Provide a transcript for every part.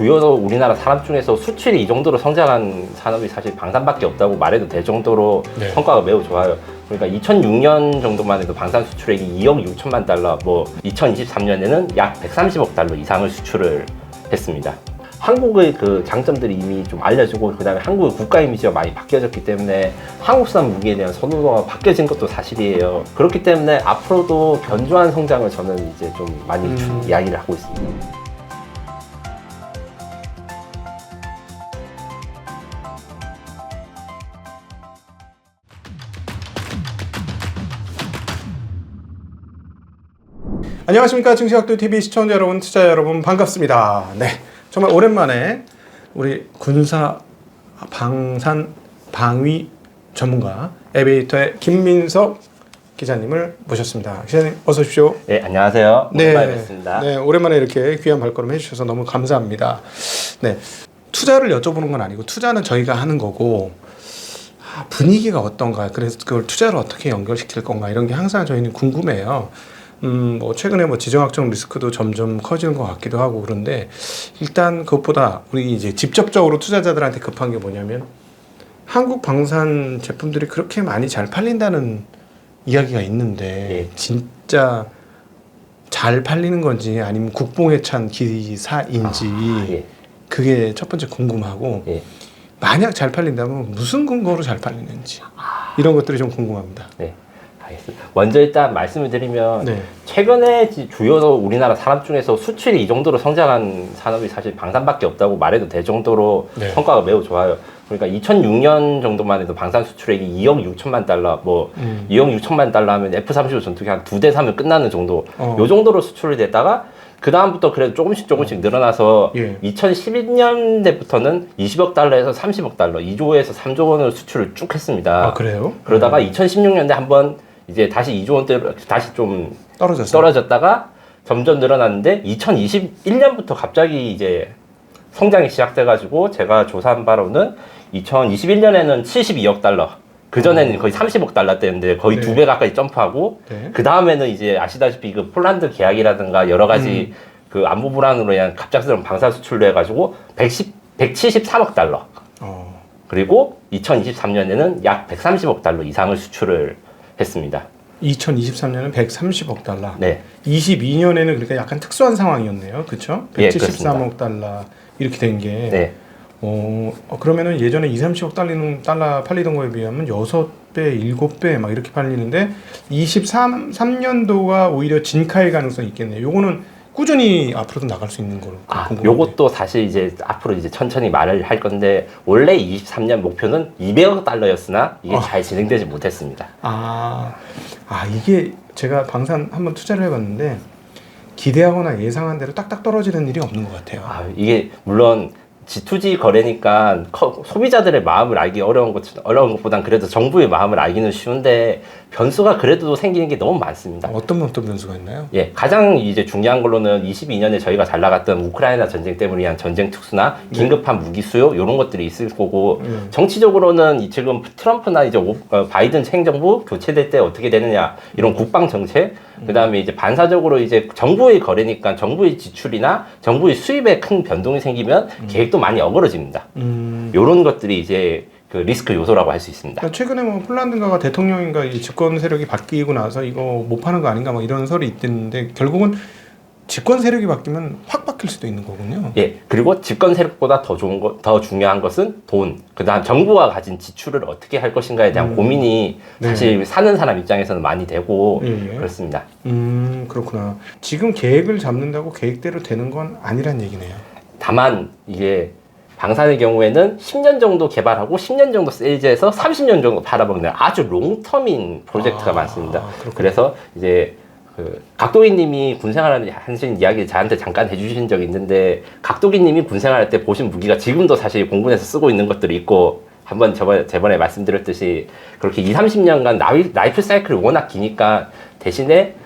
주요 우리나라 산업 중에서 수출이 이 정도로 성장한 산업이 사실 방산밖에 없다고 말해도 될 정도로 네. 성과가 매우 좋아요. 그러니까 2006년 정도만 해도 방산 수출액이 2억 6천만 달러, 2023년에는 약 130억 달러 이상을 수출을 했습니다. 한국의 그 장점들이 이미 좀 알려지고, 그 다음에 한국의 국가 이미지가 많이 바뀌어졌기 때문에 한국산 무기에 대한 선호도가 바뀌어진 것도 사실이에요. 그렇기 때문에 앞으로도 견조한 성장을 저는 이제 좀 많이 이야기를 하고 있습니다. 안녕하십니까. 증시학도TV 시청자 여러분, 투자자 여러분, 반갑습니다. 네, 정말 오랜만에 우리 군사 방산 방위 전문가 에비에이터의 김민석 기자님을 모셨습니다. 기자님 어서 오십시오. 네, 안녕하세요. 오랜만에 뵙습니다. 네, 오랜만에 이렇게 귀한 발걸음 해주셔서 너무 감사합니다. 네, 투자를 여쭤보는 건 아니고 투자는 저희가 하는 거고 분위기가 어떤가, 그래서 그걸 투자를 어떻게 연결시킬 건가, 이런 게 항상 저희는 궁금해요. 최근에 지정학적 리스크도 점점 커지는 것 같기도 하고, 그런데 일단 그것보다 우리 이제 직접적으로 투자자들한테 급한 게 뭐냐면 한국 방산 제품들이 그렇게 많이 잘 팔린다는 이야기가 있는데 진짜 잘 팔리는 건지 아니면 국뽕에 찬 기사인지 그게 첫 번째 궁금하고, 만약 잘 팔린다면 무슨 근거로 잘 팔리는지 이런 것들이 좀 궁금합니다. 네. 알겠습니다. 먼저 일단 말씀을 드리면 최근에 주요 우리나라 산업 중에서 수출이 이 정도로 성장한 산업이 사실 방산밖에 없다고 말해도 될 정도로 성과가 매우 좋아요. 그러니까 2006년 정도만 해도 방산 수출액이 2억 6천만 달러, 2억 6천만 달러 하면 F-35 전투기 한 2대 사면 끝나는 정도, 요 정도로 수출이 됐다가 그 다음부터 그래도 조금씩 늘어나서 2012년대부터는 20억 달러에서 30억 달러, 2조에서 3조 원을 수출을 쭉 했습니다. 아, 그래요? 그러다가 2016년대 한번 이제 다시 2조 원대로 다시 좀 떨어졌다가 점점 늘어났는데 2021년부터 갑자기 이제 성장이 시작돼가지고 제가 조사한 바로는 2021년에는 72억 달러, 그전에는 거의 30억 달러대였는데 거의 2배 가까이 점프하고, 그 다음에는 이제 아시다시피 그 폴란드 계약이라든가 여러 가지 그 안보 불안으로 인한 갑작스러운 방산 수출로 해가지고 173억 달러. 그리고 2023년에는 약 130억 달러 이상을 수출을 했습니다. 2023년은 130억 달러. 네. 22년에는 그러니까 약간 특수한 상황이었네요. 그렇죠? 173억 예, 달러 이렇게 된 게. 네. 그러면은 예전에 30억 달러 팔리던 거에 비하면 6배, 7배 막 이렇게 팔리는데 23년도가 오히려 진카일 가능성이 있겠네요. 요거는 꾸준히 앞으로도 나갈 수 있는 걸로. 요것도 사실 이제 앞으로 이제 천천히 말을 할 건데, 원래 23년 목표는 200억 달러였으나 이게 잘 진행되지 못했습니다. 이게 제가 방산 한번 투자를 해봤는데 기대하거나 예상한 대로 딱딱 떨어지는 일이 없는 것 같아요. 이게 물론 G2G 거래니까 소비자들의 마음을 알기 어려운 것보단 그래도 정부의 마음을 알기는 쉬운데 변수가 그래도 생기는 게 너무 많습니다. 어떤 변수가 있나요? 가장 이제 중요한 걸로는 22년에 저희가 잘 나갔던 우크라이나 전쟁 때문에 한 전쟁 특수나 긴급한 무기 수요 이런 것들이 있을 거고, 정치적으로는 지금 트럼프나 이제 바이든 행정부 교체될 때 어떻게 되느냐 이런 국방 정책, 그 다음에 이제 반사적으로 이제 정부의 거래니까 정부의 지출이나 정부의 수입에 큰 변동이 생기면 계획도 많이 어그러집니다. 이런 것들이 이제 그 리스크 요소라고 할 수 있습니다. 그러니까 최근에 폴란드인가가 대통령인가 이 집권 세력이 바뀌고 나서 이거 못 파는 거 아닌가 막 이런 설이 있던데, 결국은 집권 세력이 바뀌면 확 바뀔 수도 있는 거군요. 그리고 집권 세력보다 더 중요한 것은 돈, 그다음 정부가 가진 지출을 어떻게 할 것인가에 대한 고민이 사실 사는 사람 입장에서는 많이 되고 그렇습니다. 그렇구나. 지금 계획을 잡는다고 계획대로 되는 건 아니란 얘기네요. 다만 이게 방산의 경우에는 10년 정도 개발하고 10년 정도 세일즈해서 30년 정도 팔아먹는 아주 롱텀인 프로젝트가 많습니다. 그래서 이제 각도기님이 군생활 하신 이야기 저한테 잠깐 해주신 적이 있는데, 각도기님이 군생활할 때 보신 무기가 지금도 사실 공군에서 쓰고 있는 것들이 있고, 한번 저번에 말씀드렸듯이 그렇게 20-30년간 라이프 사이클이 워낙 기니까 대신에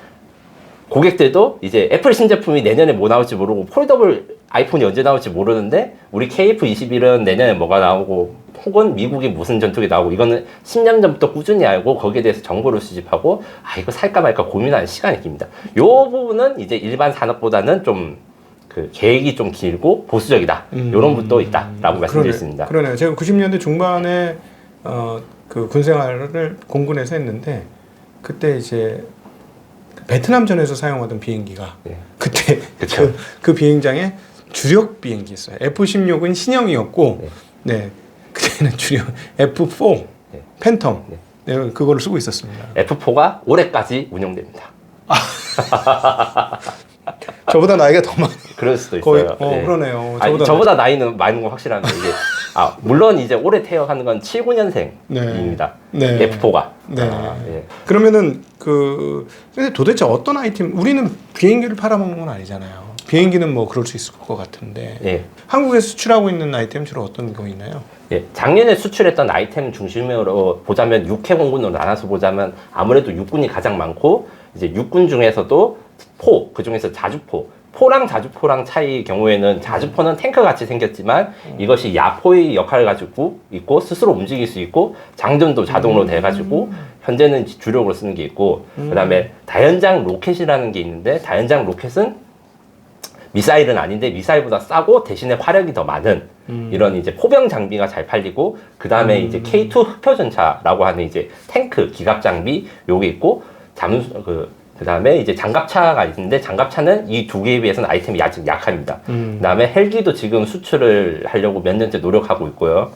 고객들도 이제 애플 신제품이 내년에 뭐 나올지 모르고 폴더블 아이폰이 언제 나올지 모르는데 우리 KF-21은 내년에 뭐가 나오고 혹은 미국이 무슨 전투기 나오고 이거는 10년 전부터 꾸준히 알고 거기에 대해서 정보를 수집하고 이거 살까 말까 고민하는 시간이 깁니다. 요 부분은 이제 일반 산업보다는 좀 그 계획이 좀 길고 보수적이다. 이런 분도 있다라고 말씀드렸습니다. 그러네요. 제가 90년대 중반에 그 군생활을 공군에서 했는데 그때 이제 베트남전에서 사용하던 비행기가 네. 그때 그쵸. 그 비행장에 주력 비행기였어요. F-16은 신형이었고, 네, 그때는 주력 F-4 네. 팬텀, 네. 네, 그거를 쓰고 있었습니다. F4가 올해까지 운영됩니다. 저보다 나이가 더 많이. 그럴 수도 거의, 있어요. 그러네요. 저보다 나이는 많은 건 확실한데 이게 물론 이제 올해 태어나는 건 79년생입니다. 네. F4가. 네. 예. 그러면은 근데 도대체 어떤 아이템? 우리는 비행기를 팔아먹는 건 아니잖아요. 비행기는 뭐 그럴 수 있을 것 같은데. 예. 한국에 수출하고 있는 아이템 주로 어떤 거 있나요? 예, 작년에 수출했던 아이템 중심으로 보자면 육해 공군으로 나눠서 보자면 아무래도 육군이 가장 많고 이제 육군 중에서도 그 중에서 자주포. 포랑 자주포랑 차이 경우에는 자주포는 탱크 같이 생겼지만 이것이 야포의 역할을 가지고 있고 스스로 움직일 수 있고 장전도 자동으로 돼가지고 현재는 주력으로 쓰는 게 있고 그다음에 다연장 로켓이라는 게 있는데 다연장 로켓은 미사일은 아닌데 미사일보다 싸고 대신에 화력이 더 많은 이런 이제 포병 장비가 잘 팔리고 그 다음에 이제 K2 흑표전차라고 하는 이제 탱크 기갑 장비 요게 있고 그 다음에 이제 장갑차가 있는데 장갑차는 이 두 개에 비해서는 아이템이 아직 약합니다. 그 다음에 헬기도 지금 수출을 하려고 몇 년째 노력하고 있고요.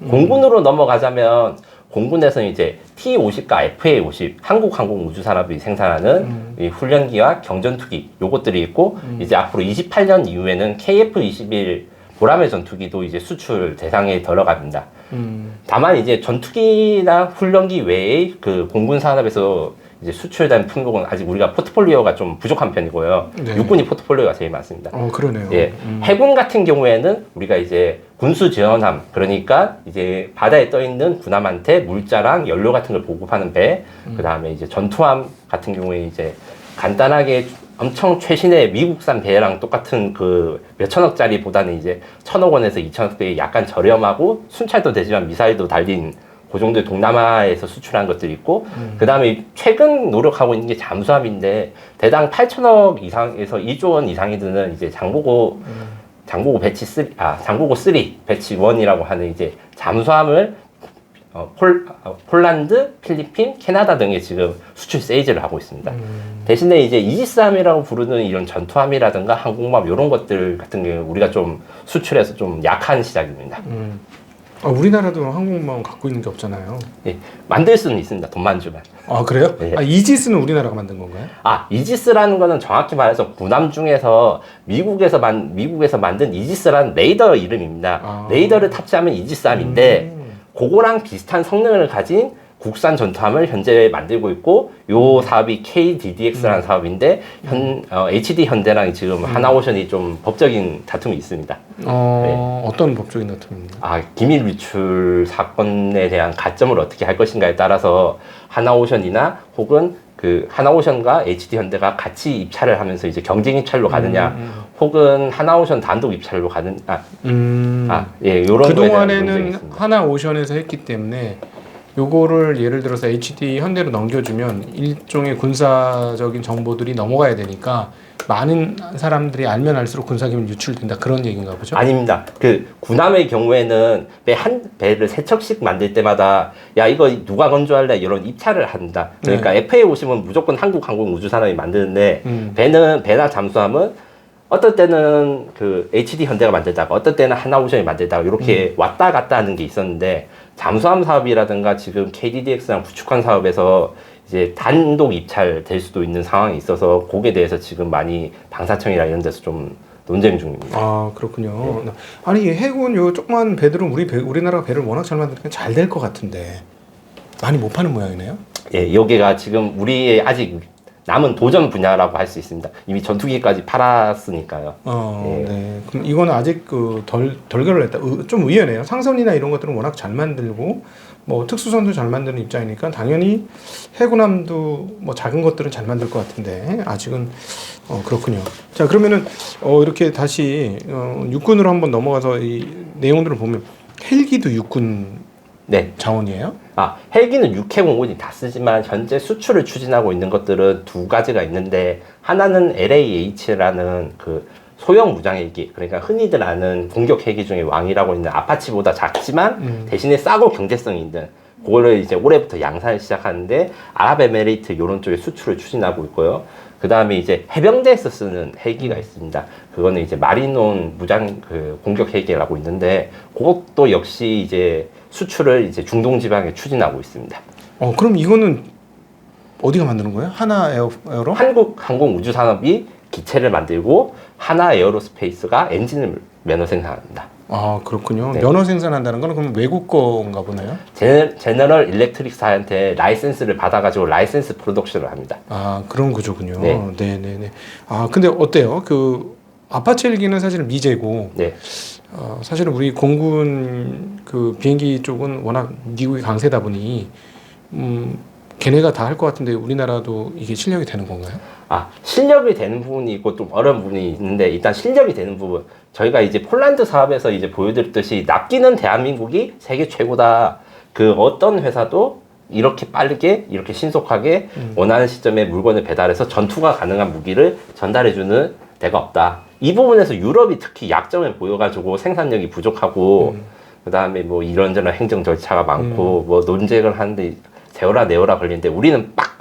공군으로 넘어가자면 공군에서는 이제 T-50과 FA-50 한국항공우주산업이 생산하는 이 훈련기와 경전투기 요것들이 있고 이제 앞으로 28년 이후에는 KF-21 보라매 전투기도 이제 수출 대상에 들어갑니다. 다만 이제 전투기나 훈련기 외에 그 공군 산업에서 이제 수출된 품목은 아직 우리가 포트폴리오가 좀 부족한 편이고요. 네. 육군이 포트폴리오가 제일 많습니다. 그러네요. 예, 해군 같은 경우에는 우리가 이제 군수 지원함, 그러니까 이제 바다에 떠 있는 군함한테 물자랑 연료 같은 걸 보급하는 배, 그 다음에 이제 전투함 같은 경우에 이제 간단하게 엄청 최신의 미국산 배랑 똑같은 그 몇천억짜리보다는 이제 1,000억 원에서 2,000억대에 약간 저렴하고 순찰도 되지만 미사일도 달린 그 정도의 동남아에서 수출한 것들이 있고 그 다음에 최근 노력하고 있는 게 잠수함인데 대당 8천억 이상에서 2조 원 이상이 드는 이제 장보고 배치 3, 장보고 3 배치 1이라고 하는 이제 잠수함을 폴란드, 필리핀, 캐나다 등에 지금 수출 세이즈를 하고 있습니다. 대신에 이제 이지스함이라고 부르는 이런 전투함이라든가 항공모함 이런 것들 같은 경우 우리가 좀 수출해서 좀 약한 시장입니다. 우리나라도 항공모함 갖고 있는 게 없잖아요. 예, 만들 수는 있습니다. 돈만 주면. 그래요? 예. 이지스는 우리나라가 만든 건가요? 이지스라는 거는 정확히 말해서 군함 중에서 미국에서 만든 이지스라는 레이더 이름입니다. 레이더를 탑재하면 이지스함인데 그거랑 비슷한 성능을 가진 국산 전투함을 현재 만들고 있고 요 사업이 KDDX라는 사업인데 HD 현대랑 지금 하나오션이 좀 법적인 다툼이 있습니다. 어떤 법적인 다툼입니까? 기밀 유출 사건에 대한 가점을 어떻게 할 것인가에 따라서 하나오션이나 혹은 그 하나오션과 HD 현대가 같이 입찰을 하면서 이제 경쟁 입찰로 가느냐 혹은 하나오션 단독 입찰로 가는 요런 그동안에는 하나오션에서 했기 때문에 요거를 예를 들어서 HD 현대로 넘겨주면 일종의 군사적인 정보들이 넘어가야 되니까 많은 사람들이 알면 알수록 군사기밀 유출된다 그런 얘기인가 보죠? 아닙니다. 그 군함의 경우에는 한 배를 세 척씩 만들 때마다 야 이거 누가 건조할래 이런 입찰을 한다. 그러니까 FA-50은 무조건 한국항공우주산업이 만드는데 배나 잠수함은 어떨 때는 그 HD 현대가 만들다가 어떨 때는 하나오션이 만들다가 이렇게 왔다 갔다 하는 게 있었는데 잠수함 사업이라든가 지금 KDDX랑 구축한 사업에서 이제 단독 입찰될 수도 있는 상황이 있어서 거기에 대해서 지금 많이 방사청이나 이런 데서 좀 논쟁 중입니다. 그렇군요. 아니 해군 요 조그만 배들은 우리나라가 배를 워낙 잘 만드니까 잘 될 것 같은데 많이 못 파는 모양이네요. 예, 여기가 지금 우리의 아직 남은 도전 분야라고 할 수 있습니다. 이미 전투기까지 팔았으니까요. 네. 그럼 이거는 아직 덜 결혼했다. 좀 의외네요. 상선이나 이런 것들은 워낙 잘 만들고 뭐 특수선도 잘 만드는 입장이니까 당연히 해군함도 뭐 작은 것들은 잘 만들 것 같은데 아직은 그렇군요. 자 그러면은 이렇게 다시 육군으로 한번 넘어가서 이 내용들을 보면 헬기도 육군 자원이에요? 헬기는 육해공군이 다 쓰지만 현재 수출을 추진하고 있는 것들은 두 가지가 있는데 하나는 LAH라는 그 소형 무장 헬기, 그러니까 흔히들 아는 공격 헬기 중에 왕이라고 있는 아파치보다 작지만 대신에 싸고 경제성이 있는 그거를 이제 올해부터 양산을 시작하는데 아랍에미레이트 이런 쪽에 수출을 추진하고 있고요. 그 다음에 이제 해병대에서 쓰는 헬기가 있습니다. 그거는 이제 마리논 무장 그 공격 헬기라고 있는데 그것도 역시 이제 수출을 이제 중동 지방에 추진하고 있습니다. 그럼 이거는 어디가 만드는 거예요? 하나 에어로? 한국 항공우주산업이 기체를 만들고 하나 에어로스페이스가 엔진을 면허 생산합니다. 아, 그렇군요. 네. 면허 생산한다는 건 그럼 외국 건가 보네요. 제너럴 일렉트릭사한테 라이센스를 받아가지고 라이센스 프로덕션을 합니다. 아, 그런 구조군요. 네. 네네네. 아, 근데 어때요? 그 아파치 헬기는 사실 미제고, 네. 사실은 우리 공군 그 비행기 쪽은 워낙 미국이 강세다 보니, 걔네가 다 할 것 같은데 우리나라도 이게 실력이 되는 건가요? 실력이 되는 부분이 있고 좀 어려운 부분이 있는데 일단 실력이 되는 부분 저희가 이제 폴란드 사업에서 이제 보여드렸듯이 납기는 대한민국이 세계 최고다. 그 어떤 회사도 이렇게 빠르게 이렇게 신속하게 원하는 시점에 물건을 배달해서 전투가 가능한 무기를 전달해주는 데가 없다. 이 부분에서 유럽이 특히 약점을 보여가지고 생산력이 부족하고 그 다음에 뭐 이런저런 행정 절차가 많고 뭐 논쟁을 하는데 세워라 내워라 걸리는데 우리는 빡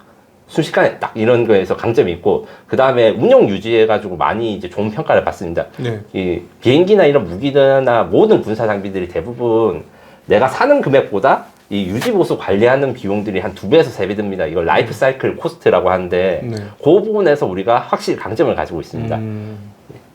순식간에 딱 이런 거에서 강점이 있고 그 다음에 운용 유지해가지고 많이 이제 좋은 평가를 받습니다. 네. 이 비행기나 이런 무기나 모든 군사 장비들이 대부분 내가 사는 금액보다 이 유지 보수 관리하는 비용들이 한 2배에서 3배 듭니다. 이걸 라이프 사이클 코스트라고 하는데 네. 그 부분에서 우리가 확실히 강점을 가지고 있습니다.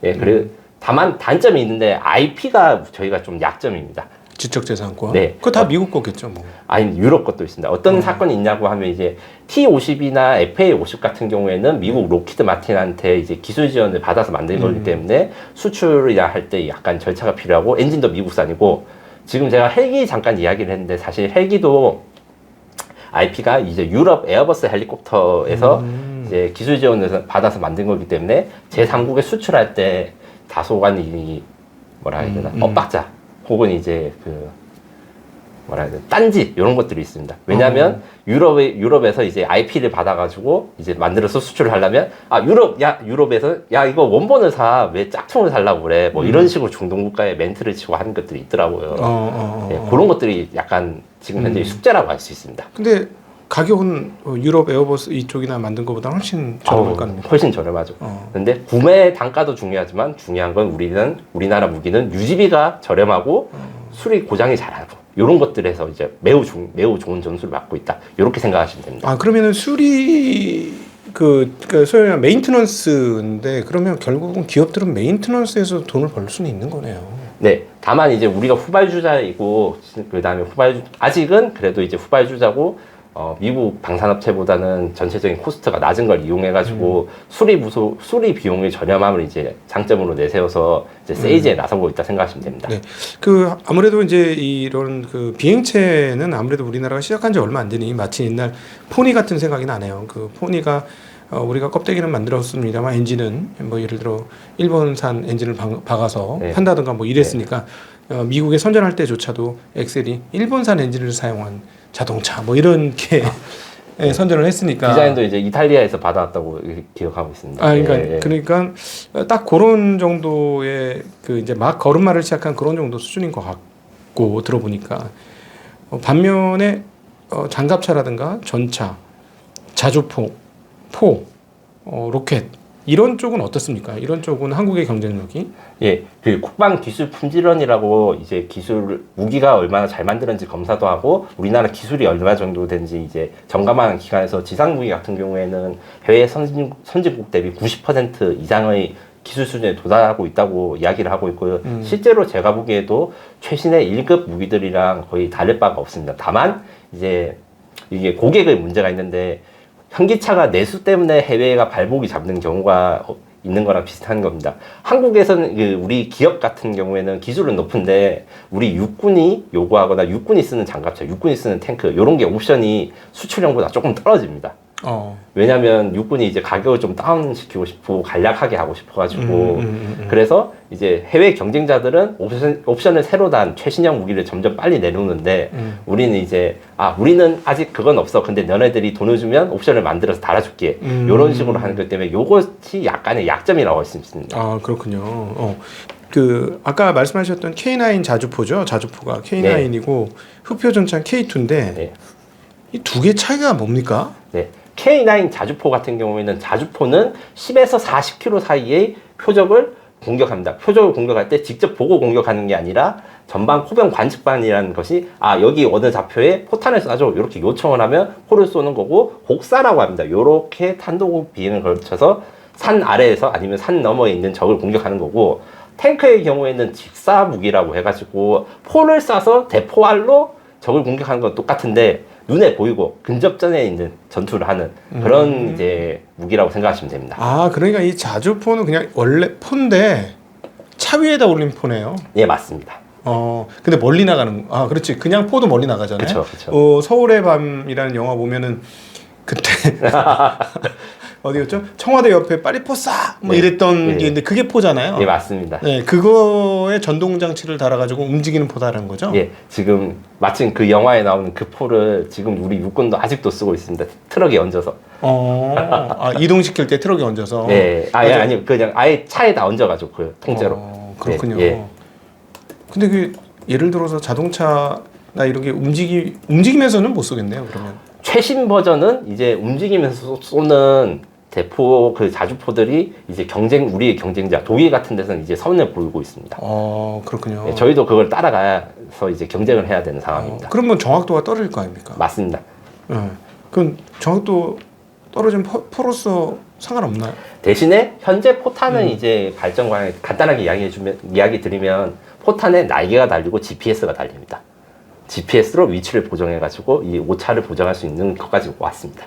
예, 그리고 다만 단점이 있는데 IP가 저희가 좀 약점입니다. 지적재산권. 네. 그거 다 미국 거겠죠, 뭐. 아니 유럽 것도 있습니다. 어떤 사건이 있냐고 하면 이제 T50이나 FA50 같은 경우에는 미국 로키드 마틴한테 이제 기술 지원을 받아서 만든 거기 때문에 수출이나 할 때 약간 절차가 필요하고 엔진도 미국산이고 지금 제가 헬기 잠깐 이야기를 했는데 사실 헬기도 IP가 이제 유럽 에어버스 헬리콥터에서 이제 기술 지원을 받아서 만든 거기 때문에 제3국에 수출할 때 다소간 이 뭐라 해야 되나 엇박자 혹은 이제 그 뭐라 해야 되나 딴지 이런 것들이 있습니다. 왜냐하면 유럽에서 이제 IP를 받아가지고 이제 만들어서 수출을 하려면 유럽에서 이거 원본을 사 왜 짝퉁을 살라고 그래 뭐 이런 식으로 중동 국가에 멘트를 치고 하는 것들이 있더라고요. 네, 그런 것들이 약간 지금 현재 숙제라고 할 수 있습니다. 근데 가격은 유럽 에어버스 이쪽이나 만든 것보다 훨씬 저렴할 거 아닙니까? 훨씬 저렴하죠. 근데 구매 단가도 중요하지만 중요한 건 우리나라 무기는 유지비가 저렴하고 수리 고장이 잘하고 이런 것들에서 이제 매우 좋은 점수를 받고 있다. 이렇게 생각하시면 됩니다. 그러면은 수리 그 소위 말하는 메인테넌스인데 그러면 결국은 기업들은 메인테넌스에서 돈을 벌 수는 있는 거네요. 네. 다만 이제 우리가 후발주자이고 그다음에 아직은 그래도 이제 후발주자고 미국 방산업체보다는 전체적인 코스트가 낮은 걸 이용해가지고 수리 비용의 저렴함을 이제 장점으로 내세워서 이제 세이즈에 나서고 있다 생각하시면 됩니다. 네. 그 아무래도 이제 이런 그 비행체는 아무래도 우리나라가 시작한 지 얼마 안 되니 마치 옛날 포니 같은 생각이 나네요. 그 포니가 우리가 껍데기는 만들었습니다만 엔진은 뭐 예를 들어 일본산 엔진을 박아서 네. 판다든가 뭐 이랬으니까 미국에 선전할 때조차도 엑셀이 일본산 엔진을 사용한 자동차 뭐 이런 게 선전을 했으니까 디자인도 이제 이탈리아에서 받아왔다고 기억하고 있습니다. 그러니까 딱 그런 정도의 그 이제 막 걸음마를 시작한 그런 정도 수준인 것 같고 들어보니까 반면에 장갑차라든가 전차, 자주포, 로켓 이런 쪽은 어떻습니까? 이런 쪽은 한국의 경쟁력이? 예, 그 국방 기술 품질원이라고 이제 무기가 얼마나 잘 만드는지 검사도 하고 우리나라 기술이 얼마 정도 되는지 이제 점검하는 기관에서 지상 무기 같은 경우에는 해외 선진국 대비 90% 이상의 기술 수준에 도달하고 있다고 이야기를 하고 있고요. 실제로 제가 보기에도 최신의 1급 무기들이랑 거의 다를 바가 없습니다. 다만 이제 이게 고객의 문제가 있는데 현기차가 내수 때문에 해외가 발목이 잡는 경우가 있는 거랑 비슷한 겁니다. 한국에서는 우리 기업 같은 경우에는 기술은 높은데 우리 육군이 요구하거나 육군이 쓰는 장갑차, 육군이 쓰는 탱크 이런 게 옵션이 수출형보다 조금 떨어집니다. 왜냐하면 육군이 이제 가격을 좀 다운시키고 싶고 간략하게 하고 싶어가지고 그래서 이제 해외 경쟁자들은 옵션을 새로 단 최신형 무기를 점점 빨리 내놓는데 우리는 이제 우리는 아직 그건 없어. 근데 너네들이 돈을 주면 옵션을 만들어서 달아줄게. 이런 식으로 하는 것 때문에 요것이 약간의 약점이라고 할 수 있습니다. 아 그렇군요. 그 아까 말씀하셨던 K9 자주포죠. 자주포가 K9이고 흑표 전차는 K2인데 네. 이 두 개 차이가 뭡니까? 네. K9 자주포 같은 경우에는 자주포는 10에서 40km 사이의 표적을 공격합니다. 표적을 공격할 때 직접 보고 공격하는 게 아니라 전방 포병 관측반이라는 것이 여기 어느 좌표에 포탄을 쏴줘 이렇게 요청을 하면 포를 쏘는 거고 곡사라고 합니다. 이렇게 탄도 비행을 걸쳐서 산 아래에서 아니면 산 너머에 있는 적을 공격하는 거고 탱크의 경우에는 직사 무기라고 해가지고 포를 쏴서 대포알로 적을 공격하는 건 똑같은데 눈에 보이고 근접전에 있는 전투를 하는 그런 이제 무기라고 생각하시면 됩니다. 아 그러니까 이 자주포는 그냥 원래 포인데 차 위에다 올린 포네요. 예, 맞습니다. 근데 멀리 나가는 그렇지. 그냥 포도 멀리 나가잖아요. 그렇죠. 서울의 밤이라는 영화 보면은 그때 어디였죠? 청와대 옆에 파리포 뭐 이랬던 게 있는데 그게 포잖아요. 예, 맞습니다. 네, 그거에 전동 장치를 달아가지고 움직이는 포다라는 거죠. 예, 지금 마침 그 영화에 나오는 그 포를 지금 우리 육군도 아직도 쓰고 있습니다. 트럭에 얹어서. 이동시킬 때 트럭에 얹어서. 네, 아니 그냥 아예 차에다 얹어가지고 그 통째로. 그렇군요. 예. 근데 그 예를 들어서 자동차나 이런 게 움직이면서는 못 쏘겠네요. 그러면. 최신 버전은 이제 움직이면서 쏘는 대포 그 자주포들이 이제 우리의 경쟁자 독일 같은 데서는 이제 선을 보이고 있습니다. 그렇군요. 네, 저희도 그걸 따라가서 이제 경쟁을 해야 되는 상황입니다. 그러면 정확도가 떨어질 거 아닙니까? 맞습니다. 그럼 정확도 떨어지면 포로서 상관없나요? 대신에 현재 포탄은 이제 발전관에 간단하게 이야기 드리면 포탄에 날개가 달리고 GPS가 달립니다. GPS로 위치를 보정해가지고 이 오차를 보정할 수 있는 것까지 왔습니다.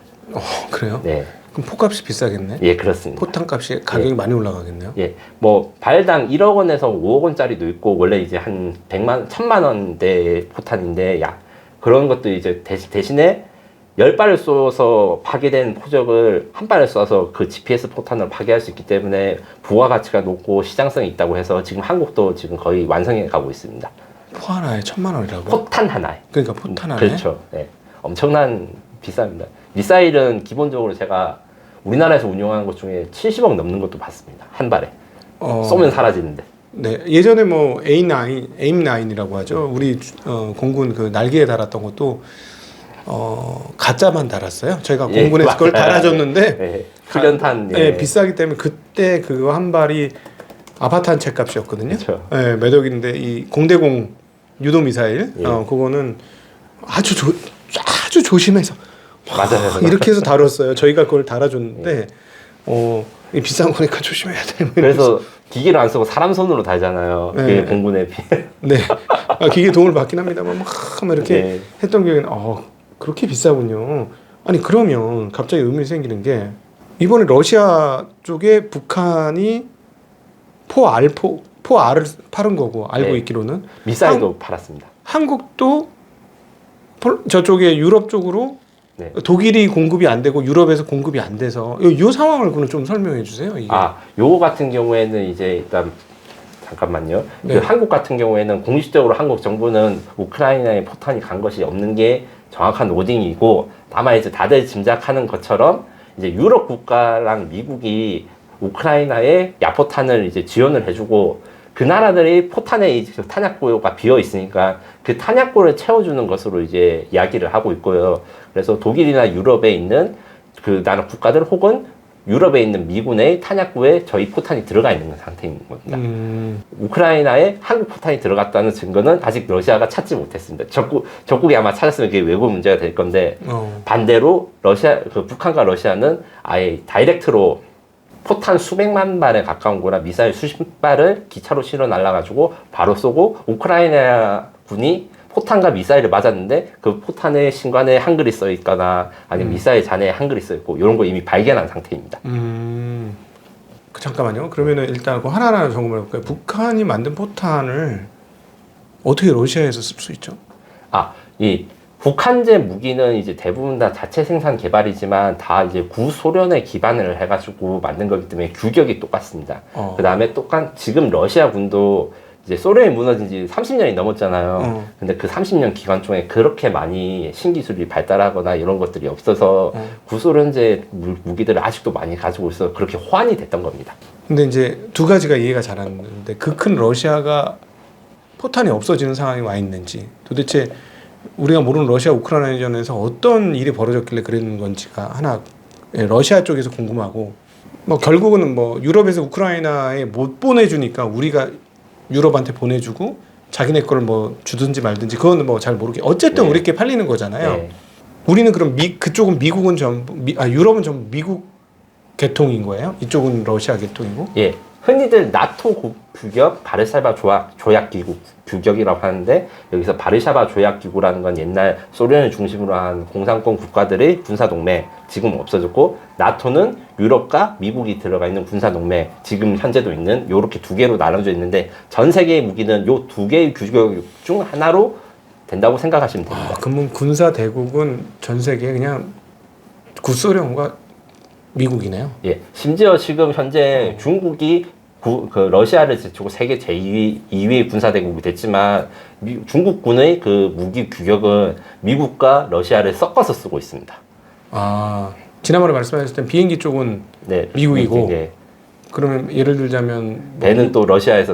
그래요? 네. 그럼 포값이 비싸겠네? 예, 그렇습니다. 포탄 값이 가격이 많이 올라가겠네요? 예, 뭐 발당 1억 원에서 5억 원짜리도 있고 원래 이제 한 100만 원대의 포탄인데 그런 것도 이제 대신에 10발을 쏘서 파괴된 포적을 한 발을 쏴서 그 GPS 포탄을 파괴할 수 있기 때문에 부가가치가 높고 시장성이 있다고 해서 지금 한국도 지금 거의 완성해 가고 있습니다. 포 하나에 1,000만 원이라고? 포탄 하나에. 그러니까 포탄 하나에? 그렇죠. 네. 엄청난 비쌉니다. 미사일은 기본적으로 제가 우리나라에서 운용하는 것 중에 70억 넘는 것도 봤습니다. 한 발에. 쏘면 사라지는데. 네. 예전에 뭐 에임9이라고 하죠. 우리 공군 그 날개에 달았던 것도 가짜만 달았어요. 저희가 공군에서 그걸 달아줬는데 네. 훈련탄 비싸기 때문에 그때 그거 한 발이 아파트 한 채 값이었거든요. 그렇죠. 네, 몇 억인데 이 공대공 유도 미사일 그거는 아주 조심해서 맞아요. 이렇게 해서 다뤘어요. 저희가 그걸 달아줬는데 비싼 거니까 조심해야 돼. 그래서 기계를 안 쓰고 사람 손으로 달잖아요. 네. 그게 공군에 비해. 네. 기계 도움을 받긴 합니다만 막 이렇게 했던 기억이 그렇게 비싸군요. 아니 그러면 갑자기 의문이 생기는 게 이번에 러시아 쪽에 북한이 포알을 팔은 거고 알고 있기로는 미사일도 팔았습니다. 한국도 저쪽에 유럽 쪽으로 독일이 공급이 안 되고 유럽에서 공급이 안 돼서 이 상황을 그럼 좀 설명해 주세요. 이게. 요거 같은 경우에는 이제 일단 잠깐만요. 그 한국 같은 경우에는 공식적으로 한국 정부는 우크라이나에 포탄이 간 것이 없는 게 정확한 워딩이고 다만 이제 다들 짐작하는 것처럼 이제 유럽 국가랑 미국이 우크라이나에 야포탄을 이제 지원을 해주고 그 나라들의 포탄의 탄약고가 비어 있으니까 그 탄약고를 채워주는 것으로 이제 이야기를 하고 있고요. 그래서 독일이나 유럽에 있는 그 나라 국가들 혹은 유럽에 있는 미군의 탄약고에 저희 포탄이 들어가 있는 상태인 겁니다. 우크라이나에 한국 포탄이 들어갔다는 증거는 아직 러시아가 찾지 못했습니다. 적국이 아마 찾았으면 그게 외교 문제가 될 건데 반대로 북한과 러시아는 아예 다이렉트로 포탄 수백만 발에 가까운 거나 미사일 수십 발을 기차로 실어 날라가지고 바로 쏘고 우크라이나 군이 포탄과 미사일을 맞았는데 그 포탄의 신관에 한글이 써 있거나 아니면 미사일 잔해에 한글이 써 있고 이런 거 이미 발견한 상태입니다. 잠깐만요. 그러면은 일단 그 하나하나 점검해 볼까요? 북한이 만든 포탄을 어떻게 러시아에서 쓸 수 있죠? 이 북한제 무기는 이제 대부분 다 자체 생산 개발이지만 다 이제 구소련에 기반을 해가지고 만든 거기 때문에 규격이 똑같습니다. 그 다음에 지금 러시아 군도 이제 소련이 무너진 지 30년이 넘었잖아요. 근데 그 30년 기간 중에 그렇게 많이 신기술이 발달하거나 이런 것들이 없어서 구소련제 무기들을 아직도 많이 가지고 있어서 그렇게 호환이 됐던 겁니다. 근데 이제 두 가지가 이해가 잘 안 되는데 그 큰 러시아가 포탄이 없어지는 상황이 와 있는지 도대체 우리가 모르는 러시아 우크라이나전에서 어떤 일이 벌어졌길래 그랬는 건지가 하나 러시아 쪽에서 궁금하고 뭐 결국은 뭐 유럽에서 우크라이나에 못 보내주니까 우리가 유럽한테 보내주고 자기네 걸 뭐 주든지 말든지 그건 뭐 잘 모르게 어쨌든 네. 우리께 팔리는 거잖아요. 네. 우리는 그럼 그쪽은 미국은 전부 유럽은 전부 미국 계통인 거예요? 이쪽은 러시아 계통이고? 예. 흔히들 나토 규격 바르샤바 조약 기구 규격이라고 하는데 여기서 바르샤바 조약 기구라는 건 옛날 소련을 중심으로 한 공산권 국가들의 군사 동맹 지금 없어졌고 나토는 유럽과 미국이 들어가 있는 군사 동맹 지금 현재도 있는 요렇게 두 개로 나눠져 있는데 전 세계의 무기는 요 두 개의 규격 중 하나로 된다고 생각하시면 됩니다. 그러면 군사 대국은 전 세계에 그냥 구소련과 미국이네요. 예, 심지어 지금 현재 중국이 그 러시아를 제치고 세계 제2위 군사대국이 됐지만 중국군의 그 무기 규격은 미국과 러시아를 섞어서 쓰고 있습니다. 지난번에 말씀하셨을 때 비행기 쪽은 네, 미국이고 네. 그러면 예를 들자면 배는 또 러시아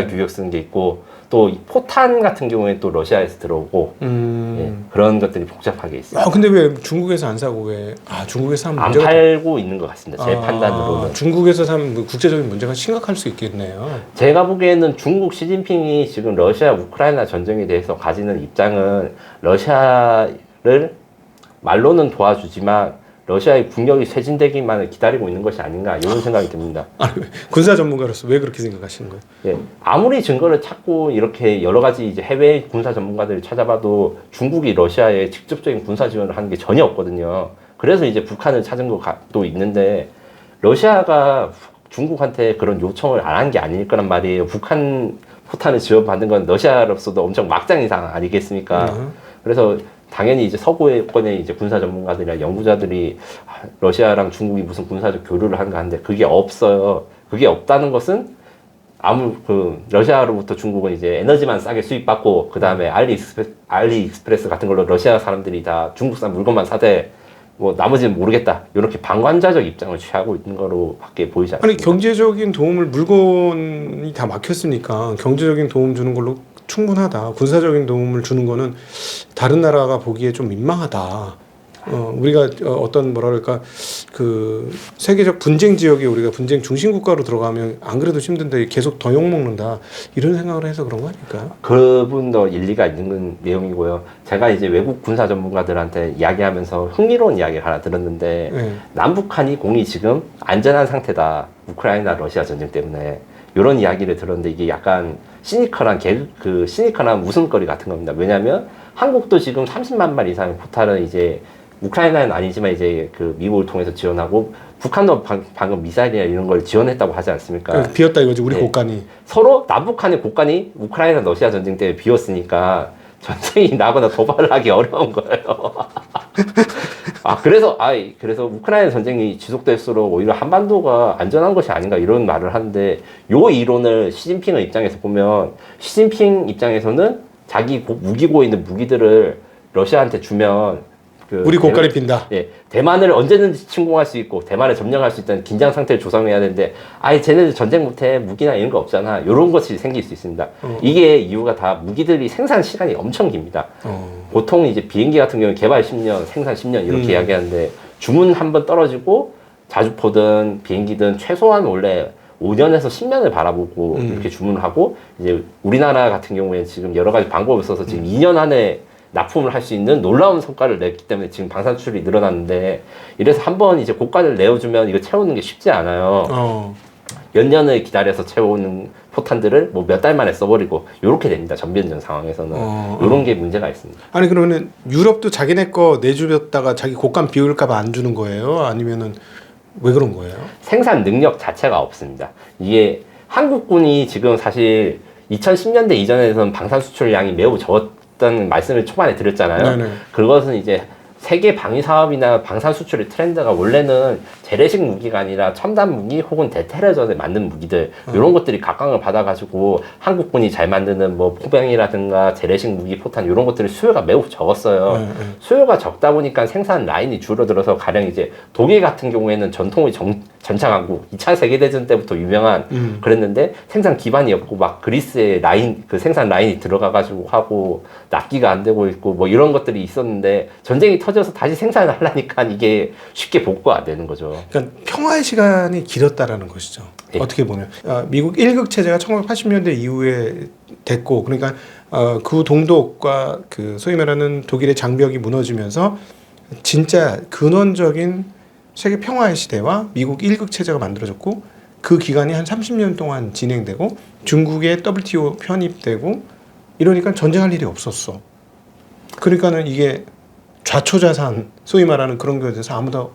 규격 쓰는 게 있고 또 포탄 같은 경우에 또 러시아에서 들어오고 예, 그런 것들이 복잡하게 있어요. 근데 왜 중국에서 안 사고 왜 중국에서 사면 안 문제가 팔고 있는 것 같습니다. 제 판단으로는. 중국에서 사면 국제적인 문제가 심각할 수 있겠네요. 제가 보기에는 중국 시진핑이 지금 러시아 우크라이나 전쟁에 대해서 가지는 입장은 러시아를 말로는 도와주지만 러시아의 국력이 쇠진되기만을 기다리고 있는 것이 아닌가 이런 생각이 듭니다. 군사 전문가로서 왜 그렇게 생각하시는 거예요? 예, 아무리 증거를 찾고 이렇게 여러 가지 이제 해외 군사 전문가들을 찾아봐도 중국이 러시아에 직접적인 군사 지원을 하는 게 전혀 없거든요. 그래서 이제 북한을 찾은 것도 있는데 러시아가 중국한테 그런 요청을 안 한 게 아닐 거란 말이에요. 북한 포탄을 지원받는 건 러시아로서도 엄청 막장 이상 아니겠습니까? 그래서 당연히 이제 서구권의 이제 군사 전문가들이나 연구자들이 러시아랑 중국이 무슨 군사적 교류를 하는가 하는데 그게 없어요. 그게 없다는 것은 러시아로부터 중국은 이제 에너지만 싸게 수입받고 그 다음에 알리익스프레스 같은 걸로 러시아 사람들이 다 중국산 물건만 사대 뭐 나머지는 모르겠다 이렇게 방관자적 입장을 취하고 있는 거로밖에 보이지 않습니다. 아니 경제적인 도움을 물건이 다 막혔으니까 경제적인 도움 주는 걸로 충분하다. 군사적인 도움을 주는 거는 다른 나라가 보기에 좀 민망하다. 우리가 어떤 뭐랄까 그 세계적 분쟁 지역에 우리가 분쟁 중심 국가로 들어가면 안 그래도 힘든데 계속 더 욕먹는다 이런 생각을 해서 그런 거 아닐까요? 그분도 일리가 있는 내용이고요. 제가 이제 외국 군사 전문가들한테 이야기하면서 흥미로운 이야기를 하나 들었는데 남북한이 공이 지금 안전한 상태다. 우크라이나 러시아 전쟁 때문에 이런 이야기를 들었는데 이게 약간 시니컬한 웃음거리 같은 겁니다. 왜냐하면 한국도 지금 30만 발 이상의 포탄은 이제 우크라이나는 아니지만 이제 그 미국을 통해서 지원하고 북한도 방금 미사일이나 이런 걸 지원했다고 하지 않습니까? 비었다 이거지 우리 곳간이. 서로 남북한의 곳간이 우크라이나 러시아 전쟁 때문에 비었으니까 전쟁이 나거나 도발을 하기 어려운 거예요. 그래서 우크라이나 전쟁이 지속될수록 오히려 한반도가 안전한 것이 아닌가 이런 말을 하는데 요 이론을 시진핑의 입장에서 보면 시진핑 입장에서는 자기 무기고에 있는 무기들을 러시아한테 주면 우리 곳간이 빈다. 예, 대만을 언제든지 침공할 수 있고 대만을 점령할 수 있다는 긴장 상태를 조성해야 되는데 쟤네들 전쟁 못해 무기나 이런 거 없잖아 이런 것이 생길 수 있습니다. 이게 이유가 다 무기들이 생산 시간이 엄청 깁니다. 보통 이제 비행기 같은 경우는 개발 10년 생산 10년 이렇게 이야기하는데 주문 한번 떨어지고 자주포든 비행기든 최소한 원래 5년에서 10년을 바라보고 이렇게 주문을 하고 이제 우리나라 같은 경우에 지금 여러 가지 방법을 써서 지금 2년 안에 납품을 할 수 있는 놀라운 성과를 냈기 때문에 지금 방산 수출이 늘어났는데 이래서 한번 이제 고가를 내어주면 이거 채우는 게 쉽지 않아요. 몇 년을 기다려서 채우는 포탄들을 뭐 몇 달 만에 써버리고 이렇게 됩니다. 전변전 상황에서는 이런 게 문제가 있습니다. 아니 그러면은 유럽도 자기네 거 내주렸다가 자기 곡간 비울까봐 안 주는 거예요? 아니면은 왜 그런 거예요? 생산 능력 자체가 없습니다. 이게 한국군이 지금 사실 2010년대 이전에서는 방산 수출량이 매우 있다는 말씀을 초반에 드렸잖아요. 네네. 그것은 이제 세계 방위 사업이나 방산 수출의 트렌드가 원래는 재래식 무기가 아니라 첨단 무기 혹은 대테러전에 맞는 무기들 이런 것들이 각광을 받아가지고 한국군이 잘 만드는 뭐 포병이라든가 재래식 무기 포탄 이런 것들이 수요가 매우 적었어요. 수요가 적다 보니까 생산 라인이 줄어들어서 가령 이제 독일 같은 경우에는 전통의 전차 강국 2차 세계대전 때부터 유명한 그랬는데 생산 기반이 없고 막 그리스의 라인 그 생산 라인이 들어가가지고 하고 납기가 안 되고 있고 뭐 이런 것들이 있었는데 전쟁이 터져서 다시 생산을 하려니까 이게 쉽게 복구가 안 되는 거죠. 그러니까 평화의 시간이 길었다라는 것이죠. 예. 어떻게 보면 미국 1국 체제가 1980년대 이후에 됐고, 그러니까 그 동독과 그 소위 말하는 독일의 장벽이 무너지면서 진짜 근원적인 세계 평화의 시대와 미국 1국 체제가 만들어졌고, 그 기간이 한 30년 동안 진행되고 중국의 WTO 편입되고 이러니까 전쟁할 일이 없었어. 그러니까는 이게 좌초자산 소위 말하는 그런 거에 대해서 아무도